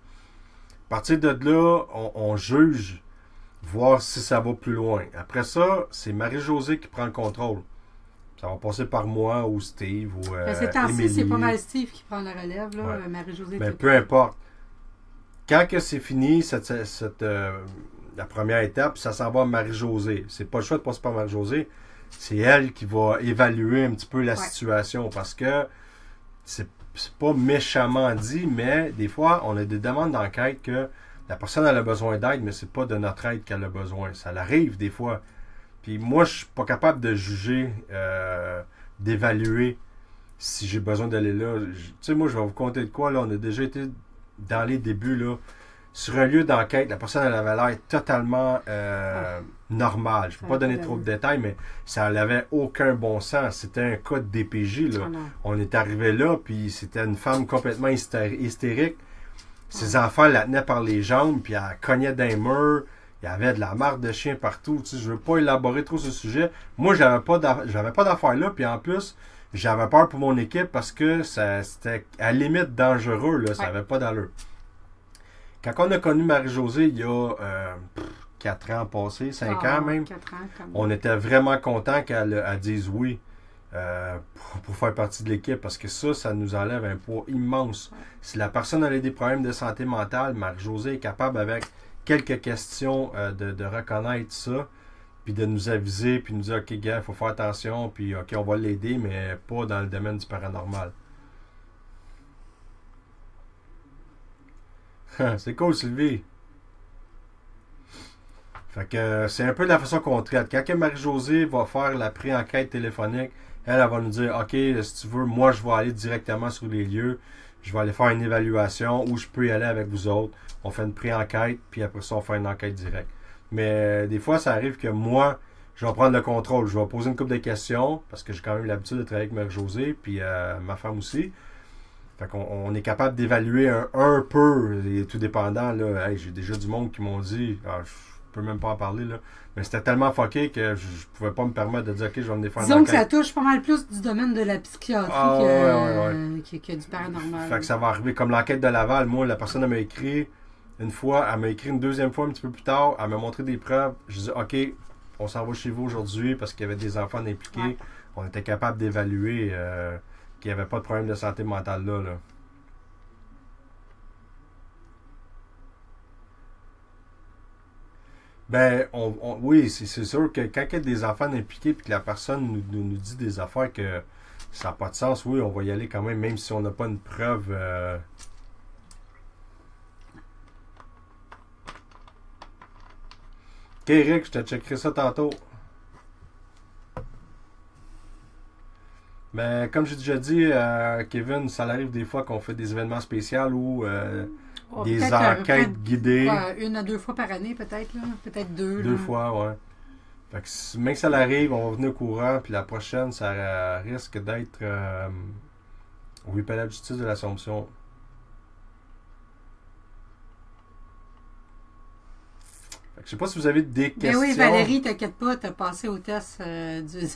À partir de là, on juge, voir si ça va plus loin. Après ça, c'est Marie-Josée qui prend le contrôle. Ça va passer par moi ou Steve ou ces temps-ci, Émilie. c'est pas mal Steve qui prend la relève. Là. Ouais. Marie-Josée. Ben, peu importe. Quand que c'est fini, la première étape, ça s'en va à Marie-Josée. C'est pas le choix de passer par Marie-Josée. C'est elle qui va évaluer un petit peu la situation. Parce que c'est pas méchamment dit, mais des fois, on a des demandes d'enquête que la personne elle a besoin d'aide, mais c'est pas de notre aide qu'elle a besoin. Ça l'arrive des fois. Puis moi, je suis pas capable de juger, d'évaluer si j'ai besoin d'aller là. Tu sais, moi, je vais vous conter de quoi. Là, on a déjà été dans les débuts, là, sur un lieu d'enquête. La personne, elle avait l'air totalement normale. Je ne peux pas donner trop de détails, mais ça n'avait aucun bon sens. C'était un cas de DPJ. Là. On est arrivé là, puis c'était une femme complètement hystérique. Ses enfants la tenaient par les jambes, puis elle cognait d'un mur. Il y avait de la marque de chien partout. Tu sais, je ne veux pas élaborer trop ce sujet. Moi, j'avais pas d'affaires là. Puis en plus, j'avais peur pour mon équipe parce que c'était à la limite dangereux. Là, ça n'avait pas d'allure. Quand on a connu Marie-Josée, il y a 4 ans passés, 5 ans même, 4 ans, on était vraiment contents qu'elle dise oui pour faire partie de l'équipe parce que ça nous enlève un poids immense. Si la personne a des problèmes de santé mentale, Marie-Josée est capable avec quelques questions de reconnaître ça, puis de nous aviser, puis nous dire, OK, gars, il faut faire attention, puis OK, on va l'aider, mais pas dans le domaine du paranormal. C'est cool, Sylvie. Fait que c'est un peu la façon qu'on traite. Quand Marie-Josée va faire la pré-enquête téléphonique, elle va nous dire, OK, si tu veux, moi, je vais aller directement sur les lieux, je vais aller faire une évaluation, ou je peux y aller avec vous autres. On fait une pré-enquête, puis après ça, on fait une enquête directe. Mais des fois, ça arrive que moi, je vais prendre le contrôle. Je vais poser une couple de questions, parce que j'ai quand même l'habitude de travailler avec Marie-Josée, puis ma femme aussi. Fait qu'on est capable d'évaluer un peu, et tout dépendant. Là, hey, j'ai déjà du monde qui m'ont dit, je peux même pas en parler, là, mais c'était tellement fucké que je pouvais pas me permettre de dire, OK, je vais venir faire une enquête. Disons que ça touche pas mal plus du domaine de la psychiatrie que du paranormal. Fait que ça va arriver comme l'enquête de Laval. Moi, la personne m'a écrit une fois, elle m'a écrit une deuxième fois un petit peu plus tard, elle m'a montré des preuves. Je dis, OK, on s'en va chez vous aujourd'hui parce qu'il y avait des enfants impliqués. Ouais. On était capable d'évaluer qu'il n'y avait pas de problème de santé mentale là. Ben, oui, c'est sûr que quand il y a des enfants impliqués et que la personne nous dit des affaires que ça n'a pas de sens, oui, on va y aller quand même si on n'a pas une preuve. Ok, Rick, je te checkerai ça tantôt. Mais comme j'ai déjà dit, Kevin, ça arrive des fois qu'on fait des événements spéciaux ou des enquêtes guidées. Une à deux fois par année, peut-être, là. Peut-être deux. Deux fois, ouais. Fait que même que ça arrive, on va venir au courant, puis la prochaine, ça risque d'être au palais de justice de l'Assomption. Fait que je sais pas si vous avez des questions. Ben oui, Valérie, t'inquiète pas, t'as passé au test du...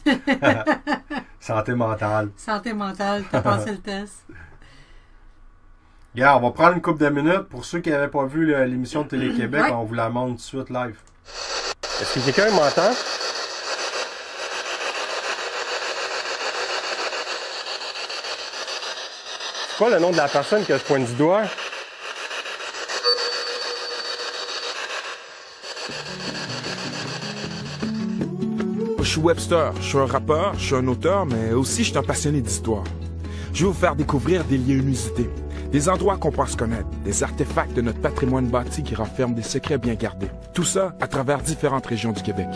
Santé mentale. Santé mentale, t'as passé le test. Regarde, on va prendre une couple de minutes. Pour ceux qui n'avaient pas vu l'émission de Télé-Québec, on vous la montre tout de suite live. Est-ce que quelqu'un m'entend? C'est quoi le nom de la personne qui a ce point du doigt? Je suis Webster, je suis un rappeur, je suis un auteur, mais aussi je suis un passionné d'histoire. Je vais vous faire découvrir des lieux inusités, des endroits qu'on pense connaître, des artefacts de notre patrimoine bâti qui renferment des secrets bien gardés. Tout ça à travers différentes régions du Québec.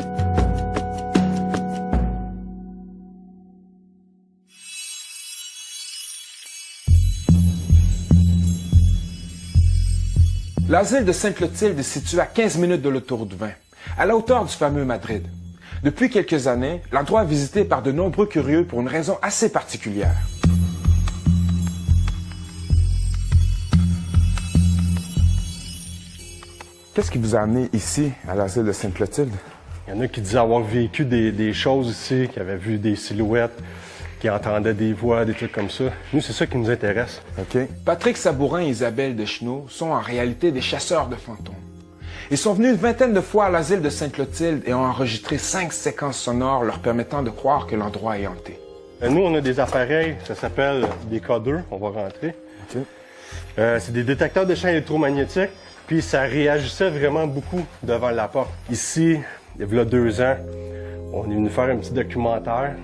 L'asile de Sainte-Clotilde est situé à 15 minutes de l'autoroute 20, à la hauteur du fameux Madrid. Depuis quelques années, l'endroit est visité par de nombreux curieux pour une raison assez particulière. Qu'est-ce qui vous a amené ici, à l'asile de Sainte-Clotilde? Il y en a qui disaient avoir vécu des choses ici, qui avaient vu des silhouettes, qui entendaient des voix, des trucs comme ça. Nous, c'est ça qui nous intéresse. OK. Patrick Sabourin et Isabelle Deschenaux sont en réalité des chasseurs de fantômes. Ils sont venus une vingtaine de fois à l'asile de Sainte-Clotilde et ont enregistré 5 séquences sonores leur permettant de croire que l'endroit est hanté. Nous, on a des appareils, ça s'appelle des codeurs, on va rentrer. OK. C'est des détecteurs de champs électromagnétiques, puis ça réagissait vraiment beaucoup devant la porte. Ici, il y a 2 ans, on est venu faire un petit documentaire.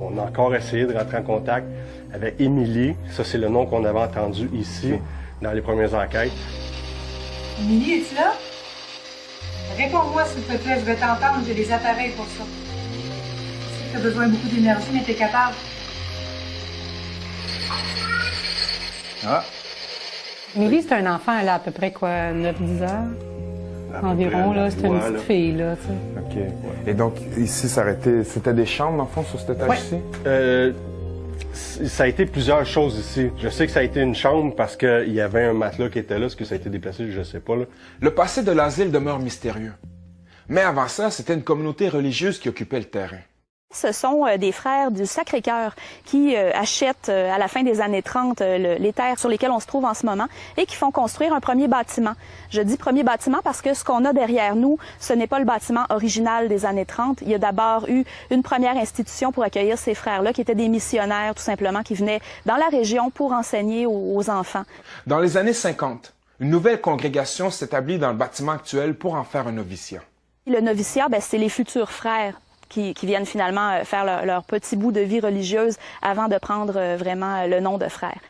On a encore essayé de rentrer en contact avec Émilie. Ça, c'est le nom qu'on avait entendu ici, dans les premières enquêtes. Émilie, es-tu là? Réponds-moi, s'il te plaît, je vais t'entendre, j'ai des appareils pour ça. Je sais que tu as besoin de beaucoup d'énergie, mais tu es capable. Ah. Émilie, c'est un enfant, elle a à peu près quoi, 9-10 heures? Environ, là, c'est une petite fille, là, tu sais. OK. Et donc, ici, c'était des chambres, dans le fond, sur cet étage-ci? Ça a été plusieurs choses ici. Je sais que ça a été une chambre parce qu'il y avait un matelas qui était là. Est-ce que ça a été déplacé? Je sais pas, là. Le passé de l'asile demeure mystérieux. Mais avant ça, c'était une communauté religieuse qui occupait le terrain. Ce sont des frères du Sacré-Cœur qui achètent à la fin des années 30 les terres sur lesquelles on se trouve en ce moment et qui font construire un premier bâtiment. Je dis premier bâtiment parce que ce qu'on a derrière nous, ce n'est pas le bâtiment original des années 30. Il y a d'abord eu une première institution pour accueillir ces frères-là qui étaient des missionnaires tout simplement qui venaient dans la région pour enseigner aux enfants. Dans les années 50, une nouvelle congrégation s'établit dans le bâtiment actuel pour en faire un noviciat. Le noviciat, c'est les futurs frères qui viennent finalement faire leur petit bout de vie religieuse avant de prendre vraiment le nom de frère.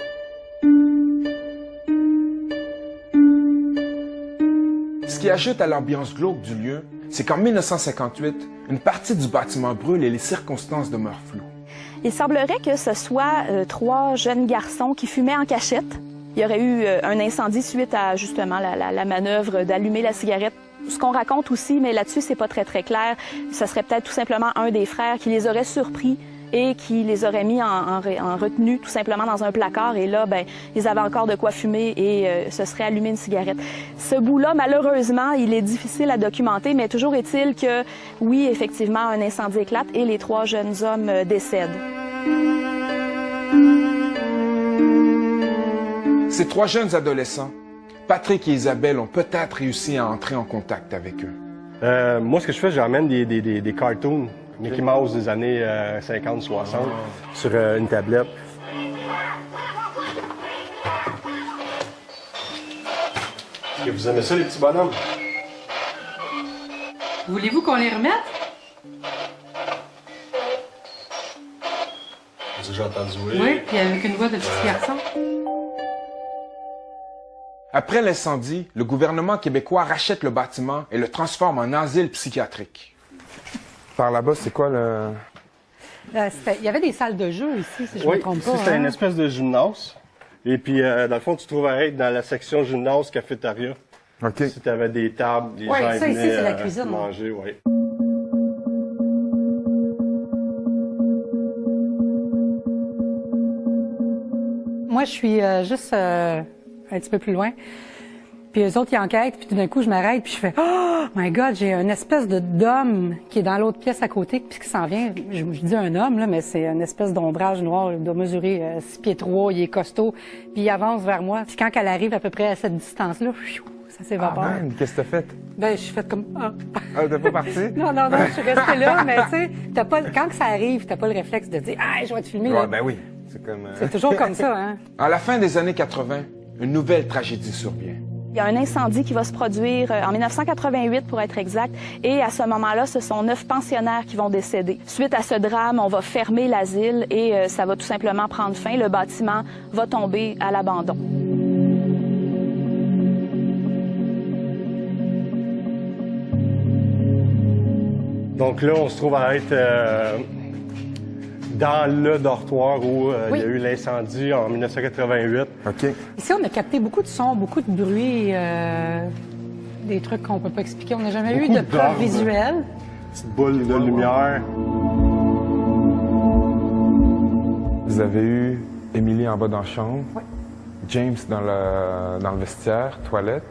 Ce qui ajoute à l'ambiance glauque du lieu, c'est qu'en 1958, une partie du bâtiment brûle et les circonstances demeurent floues. Il semblerait que ce soit 3 jeunes garçons qui fumaient en cachette. Il y aurait eu un incendie suite à justement la manœuvre d'allumer la cigarette. Ce qu'on raconte aussi, mais là-dessus, c'est pas très clair, ce serait peut-être tout simplement un des frères qui les aurait surpris et qui les aurait mis en retenue tout simplement dans un placard. Et là, ils avaient encore de quoi fumer et se seraient allumé une cigarette. Ce bout-là, malheureusement, il est difficile à documenter, mais toujours est-il que, oui, effectivement, un incendie éclate et les 3 jeunes hommes décèdent. Ces 3 jeunes adolescents, Patrick et Isabelle ont peut-être réussi à entrer en contact avec eux. Moi, ce que je fais, j'emmène des cartoons Mickey Mouse des années 50-60 sur une tablette. Est-ce que vous aimez ça, les petits bonhommes? Voulez-vous qu'on les remette? J'ai entendu Oui, puis avec une voix de petit garçon. Après l'incendie, le gouvernement québécois rachète le bâtiment et le transforme en asile psychiatrique. Par là-bas, c'est quoi le... Il y avait des salles de jeu ici, si je ne me trompe pas. Oui, c'était une espèce de gymnase. Et puis, dans le fond, tu trouverais dans la section gymnase, cafétéria. OK. Si tu avais des tables, des gens ça ici, venaient c'est la cuisine. manger, oui. Moi, je suis juste un petit peu plus loin. Puis eux autres, ils enquêtent, puis tout d'un coup, je m'arrête, puis je fais « Oh my God, j'ai une espèce d'homme qui est dans l'autre pièce à côté, puis qui s'en vient. » Je dis un homme, là, mais c'est une espèce d'ombrage noir. Il doit mesurer 6 pieds 3, il est costaud, puis il avance vers moi. Puis quand elle arrive à peu près à cette distance-là, ça s'évapore. Ah man, qu'est-ce que t'as fait? Ben, je suis faite comme « Ah! » Ah, t'es pas parti? Non, je suis restée là, mais tu sais, quand ça arrive, t'as pas le réflexe de dire « Ah, je vais te filmer. » Ouais, ben oui. C'est comme... C'est toujours comme ça, hein? À la fin des années 80, une nouvelle tragédie survient. Il y a un incendie qui va se produire en 1988, pour être exact, et à ce moment-là, ce sont 9 pensionnaires qui vont décéder. Suite à ce drame, on va fermer l'asile et ça va tout simplement prendre fin. Le bâtiment va tomber à l'abandon. Donc là, on se trouve à être dans le dortoir où il y a eu l'incendie en 1988. OK. Ici, on a capté beaucoup de sons, beaucoup de bruit, des trucs qu'on peut pas expliquer. On n'a jamais eu de preuves visuelles. Petite boule de lumière. Vous avez eu Émilie en bas dans la chambre, James dans le vestiaire, toilette.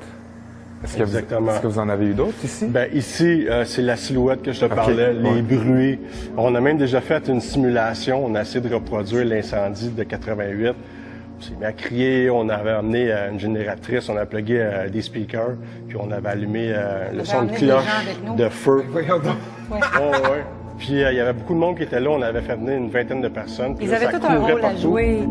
Est-ce que vous en avez eu d'autres ici? Ben ici, c'est la silhouette que je te parlais, les bruits. On a même déjà fait une simulation. On a essayé de reproduire l'incendie de 88. On s'est mis à crier, on avait amené une génératrice, on a plugué des speakers, puis on avait allumé le son de cloche, de feu. Voyons donc. Ouais. Puis il y avait beaucoup de monde qui était là. On avait fait venir une vingtaine de personnes. Ils avaient tout un rôle à jouer.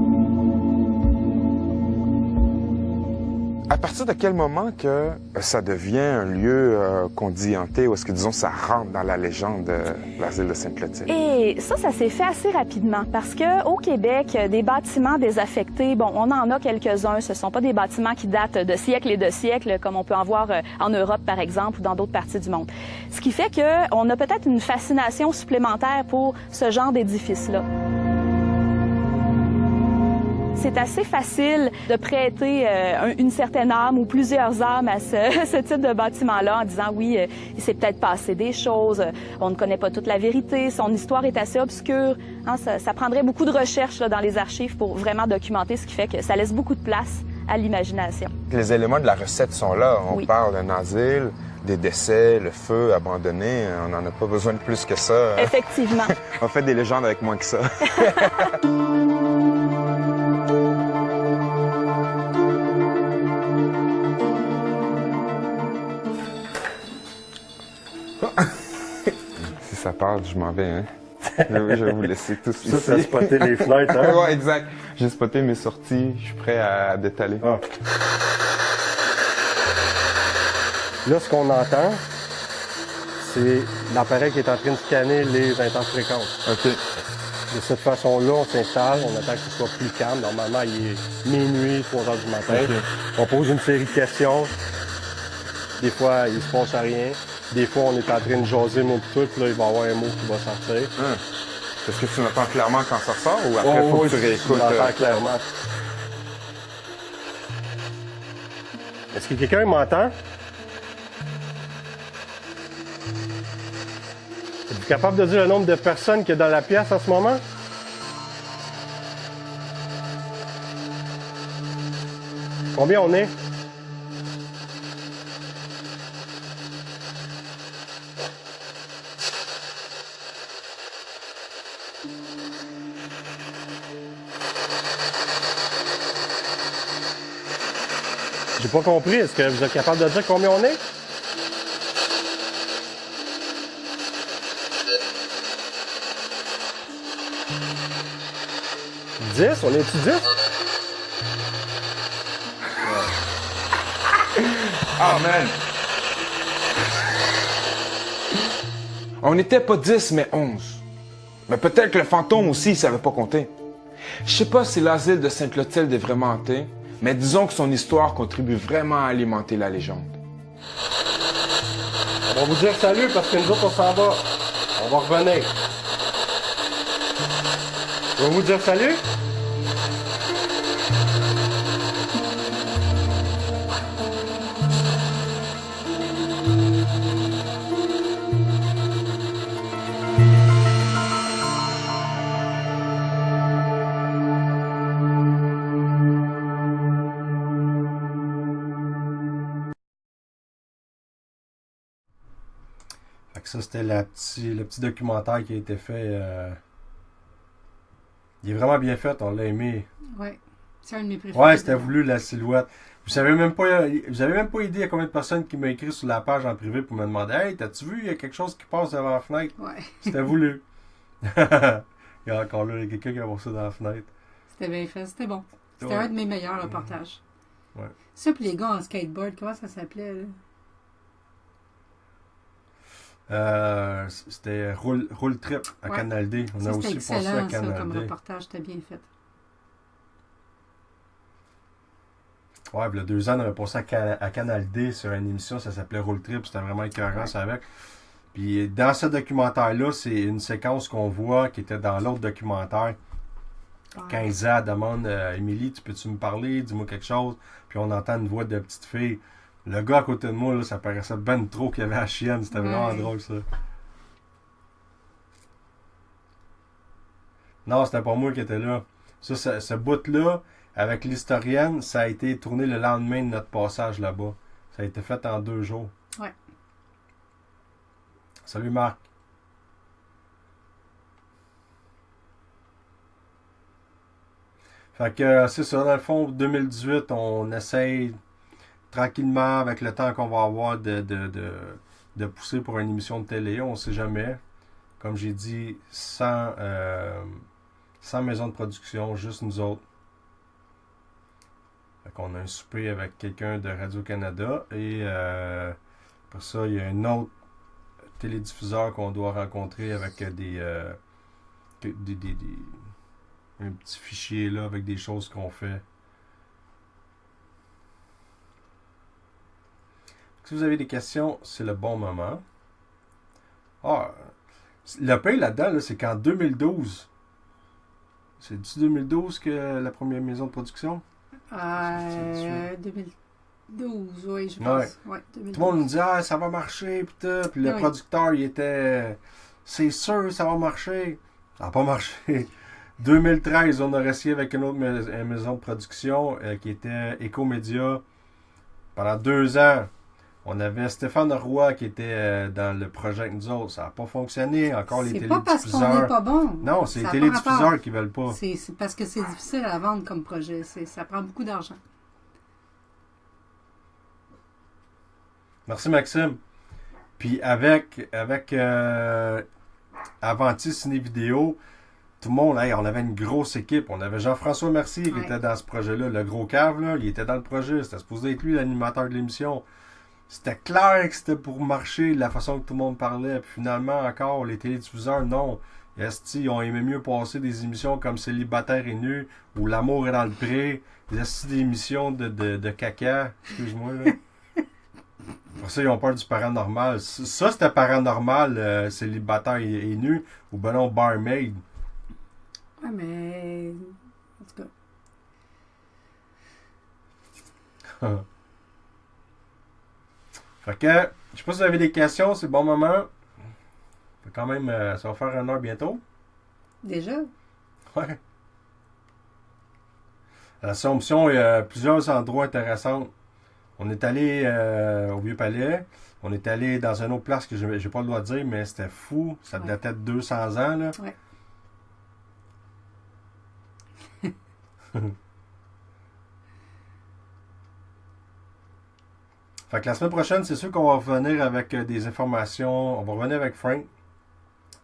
À partir de quel moment que ça devient un lieu qu'on dit hanté, ou est-ce que, disons, ça rentre dans la légende de l'asile de Sainte-Clotilde? Et ça s'est fait assez rapidement parce que au Québec, des bâtiments désaffectés, bon, on en a quelques-uns. Ce sont pas des bâtiments qui datent de siècles et de siècles, comme on peut en voir en Europe, par exemple, ou dans d'autres parties du monde. Ce qui fait qu'on a peut-être une fascination supplémentaire pour ce genre d'édifice-là. C'est assez facile de prêter une certaine âme ou plusieurs âmes à ce type de bâtiment-là en disant oui, il s'est peut-être passé des choses, on ne connaît pas toute la vérité, son histoire est assez obscure. Hein, ça prendrait beaucoup de recherches là, dans les archives pour vraiment documenter, ce qui fait que ça laisse beaucoup de place à l'imagination. Les éléments de la recette sont là. On parle d'un asile, des décès, le feu abandonné. On n'en a pas besoin de plus que ça. Effectivement. On fait des légendes avec moins que ça. Si ça parle, je m'en vais, hein. Je vais vous laisser tous ici. Ça, t'as spoté les fenêtres, hein? Ouais, exact. J'ai spoté mes sorties. Je suis prêt à détailler. Ah. Là, ce qu'on entend, c'est l'appareil qui est en train de scanner les interfréquences. OK. De cette façon-là, on s'installe, on attend que ce soit plus calme. Normalement, il est minuit, 3 heures du matin. Okay. On pose une série de questions. Des fois, il se passe rien. Des fois, on est en train de jaser, moi pis tout, puis là, il va y avoir un mot qui va sortir. Est-ce que tu l'entends clairement quand ça ressort ou après, il faut que tu réécoutes? Je l'entends clairement. Est-ce que quelqu'un m'entend? Êtes-vous capable de dire le nombre de personnes qu'il y a dans la pièce en ce moment? Combien on est? J'ai pas compris. Est-ce que vous êtes capable de dire combien on est? On est-tu 10? Oh man! On n'était pas 10, mais 11. Mais peut-être que le fantôme aussi, il savait pas compter. Je sais pas si l'asile de Sainte-Clotilde est vraiment hanté, mais disons que son histoire contribue vraiment à alimenter la légende. On va vous dire salut parce que nous autres, on s'en va. On va revenir. On va vous dire salut? Fait que ça, c'était le petit documentaire qui a été fait. Il est vraiment bien fait, on l'a aimé. Ouais, c'est un de mes préférés. Ouais, c'était voulu, la silhouette. Vous avez même pas idée à combien de personnes qui m'ont écrit sur la page en privé pour me demander « Hey, t'as-tu vu, il y a quelque chose qui passe devant la fenêtre? » Ouais. C'était voulu. Il y a encore là, il y a quelqu'un qui a voir ça dans la fenêtre. C'était bien fait, c'était bon. C'était Ouais. un de mes meilleurs reportages. Ouais. Ça, puis les gars en skateboard, comment ça s'appelait, là? C'était Roll Trip à Canal D. On ça, a aussi passé à ça, Canal comme D. reportage, c'était bien fait. Ouais, il y a 2 ans, on avait passé à Canal D sur une émission, ça s'appelait Roll Trip, c'était vraiment écœurant, ça avec. Puis dans ce documentaire-là, c'est une séquence qu'on voit qui était dans l'autre documentaire. Ouais. Quand Isa demande Émilie, tu peux-tu me parler, dis-moi quelque chose, puis on entend une voix de petite fille. Le gars à côté de moi, là, ça paraissait ben trop qu'il y avait la chienne, c'était vraiment drôle ça. Non, c'était pas moi qui étais là. Ça, ce bout-là, avec l'historienne, ça a été tourné le lendemain de notre passage là-bas. Ça a été fait en 2 jours. Ouais. Salut Marc. Fait que c'est ça, dans le fond, 2018, on essaye tranquillement, avec le temps qu'on va avoir, de pousser pour une émission de télé. On ne sait jamais. Comme j'ai dit, sans maison de production, juste nous autres. Fait qu'on a un souper avec quelqu'un de Radio-Canada et pour ça, il y a un autre télédiffuseur qu'on doit rencontrer avec un petit fichier là avec des choses qu'on fait. Si vous avez des questions, c'est le bon moment. Ah, le pire là-dedans, là, c'est qu'en 2012, c'est-tu 2012 que la première maison de production? 2012, oui, je pense. Ouais, 2012. Tout le monde nous dit « Ah, ça va marcher, putain. » Puis le producteur, il était « C'est sûr, ça va marcher. » Ça n'a pas marché. 2013, on a réussi avec une autre maison de production qui était Ecomédia. Pendant 2 ans, on avait Stéphane Roy qui était dans le projet avec nous autres. Ça n'a pas fonctionné. Encore les télédiffuseurs. C'est pas parce qu'on n'est pas bon. Non, c'est les télédiffuseurs qui ne veulent pas. C'est parce que c'est difficile à vendre comme projet. Ça prend beaucoup d'argent. Merci Maxime. Puis avec Avanti Ciné Vidéo, tout le monde, on avait une grosse équipe. On avait Jean-François Mercier qui était dans ce projet-là. Le gros cave, là, il était dans le projet. C'était supposé être lui l'animateur de l'émission. C'était clair que c'était pour marcher de la façon que tout le monde parlait. Puis finalement, encore, les télédiffuseurs, non. Ils ont aimé mieux passer des émissions comme Célibataire et nu ou L'amour est dans le pré. Des émissions de caca. Excuse-moi, là. Pour ça, ils ont peur du paranormal. Ça, c'était paranormal, Célibataire et nu. Ou ben non, Barmaid. Ouais, mais... En tout cas... Fait que, je sais pas si vous avez des questions, c'est le bon moment. Fait quand même, ça va faire 1 heure bientôt. Déjà? Ouais. À l'Assomption, il y a plusieurs endroits intéressants. On est allé au Vieux-Palais. On est allé dans une autre place que j'ai pas le droit de dire, mais c'était fou. Ça datait de 200 ans, là. Ouais. Fait que la semaine prochaine, c'est sûr qu'on va revenir avec des informations. On va revenir avec Frank.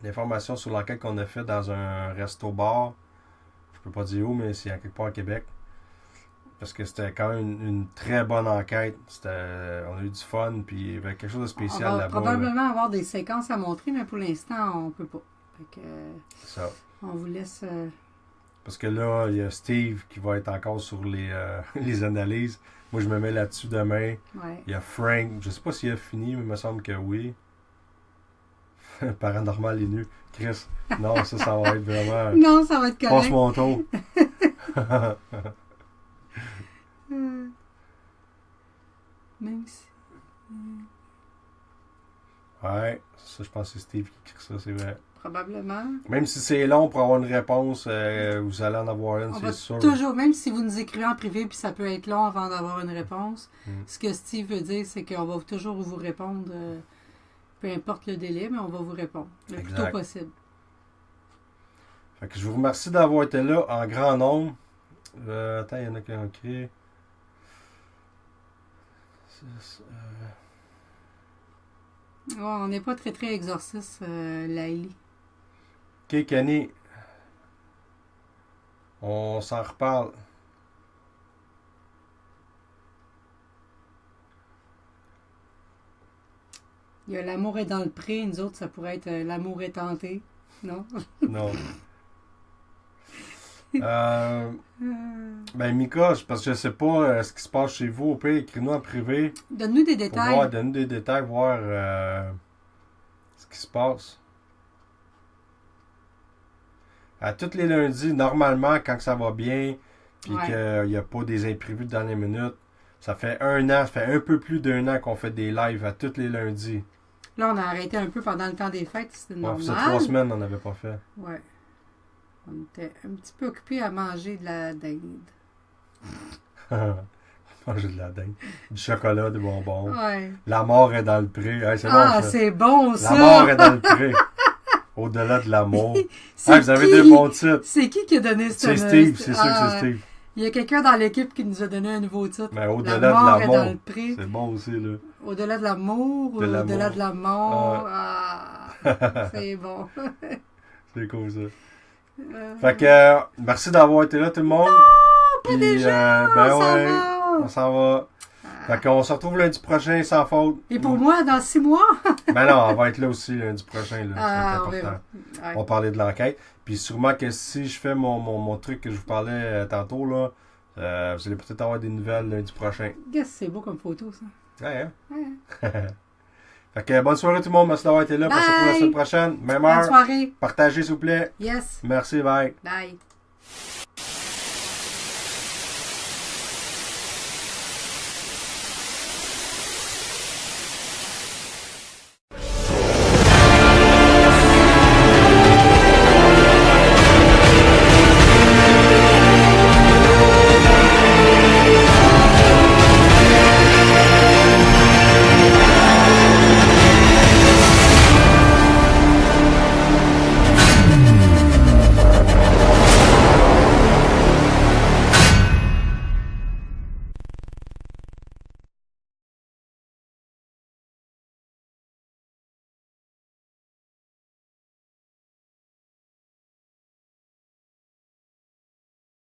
Des informations sur l'enquête qu'on a fait dans un resto-bar. Je peux pas dire où, mais c'est à quelque part à Québec. parce que c'était quand même une très bonne enquête. On a eu du fun, puis il y avait quelque chose de spécial on va là-bas. probablement avoir des séquences à montrer, mais pour l'instant, on peut pas. Fait que, Ça. on vous laisse... Parce que là, il y a Steve qui va être encore sur les analyses. Moi, je me mets là-dessus demain. Ouais. Il y a Frank. Je sais pas s'il a fini, mais il me semble que oui. Paranormal et nu. Chris, non, ça va être vraiment... Non, ça va être correct. Passe mon tour. Même si... Ouais, ça, je pense que c'est Steve qui écrit ça, c'est vrai. Probablement. Même si c'est long pour avoir une réponse, vous allez en avoir une, On c'est va sûr. toujours, même si vous nous écrivez en privé, puis ça peut être long avant d'avoir une réponse, ce que Steve veut dire, c'est qu'on va toujours vous répondre, peu importe le délai, mais on va vous répondre le plus tôt possible. Fait que je vous remercie d'avoir été là en grand nombre. Attends, il y en a qui ont écrit. Ouais, on n'est pas très exorciste, Laïli. Ok, Kenny. On s'en reparle. Il y a l'amour est dans le pré, nous autres, ça pourrait être l'amour est tenté, non? Non. Ben, Mika, parce que je sais pas ce qui se passe chez vous. Au pire, écris-nous en privé. Donne-nous des détails. Donne-nous des détails, voir ce qui se passe. À tous les lundis, normalement, quand ça va bien, puis qu'il n'y a pas des imprévus de dernière minute, ça fait ça fait un peu plus d'un an qu'on fait des lives à tous les lundis. Là, on a arrêté un peu pendant le temps des fêtes, c'était normal. Ça fait 3 semaines, on n'avait pas fait. Ouais. On était un petit peu occupés à manger de la dinde. Manger de la dinde. Du chocolat, des bonbons. Ouais. La mort est dans le pré. Hey, c'est bon, ça. C'est bon, ça! La mort est dans le pré. Au-delà de l'amour. Vous avez des bons titres. C'est qui a donné ce titre? C'est Steve, c'est sûr que c'est Steve. Il y a quelqu'un dans l'équipe qui nous a donné un nouveau titre. Mais au-delà de l'amour. l'amour. C'est bon aussi, là. Au-delà de l'amour ou au-delà de la mort. C'est bon. C'est cool, ça. Fait que, merci d'avoir été là, tout le monde. Pas déjà! On s'en va. Fait qu'on se retrouve lundi prochain, sans faute. Et pour moi, dans 6 mois? Ben non, on va être là aussi lundi prochain. Là. C'est important. On va parler de l'enquête. Puis sûrement que si je fais mon truc que je vous parlais tantôt, là, vous allez peut-être avoir des nouvelles lundi prochain. Qu'est-ce que c'est beau comme photo, ça? Ouais, hein? Fait que bonne soirée tout le monde. Merci d'avoir été là. On se retrouve la semaine prochaine. Même heure. Bonne soirée. Partagez, s'il vous plaît. Yes. Merci, bye. Bye.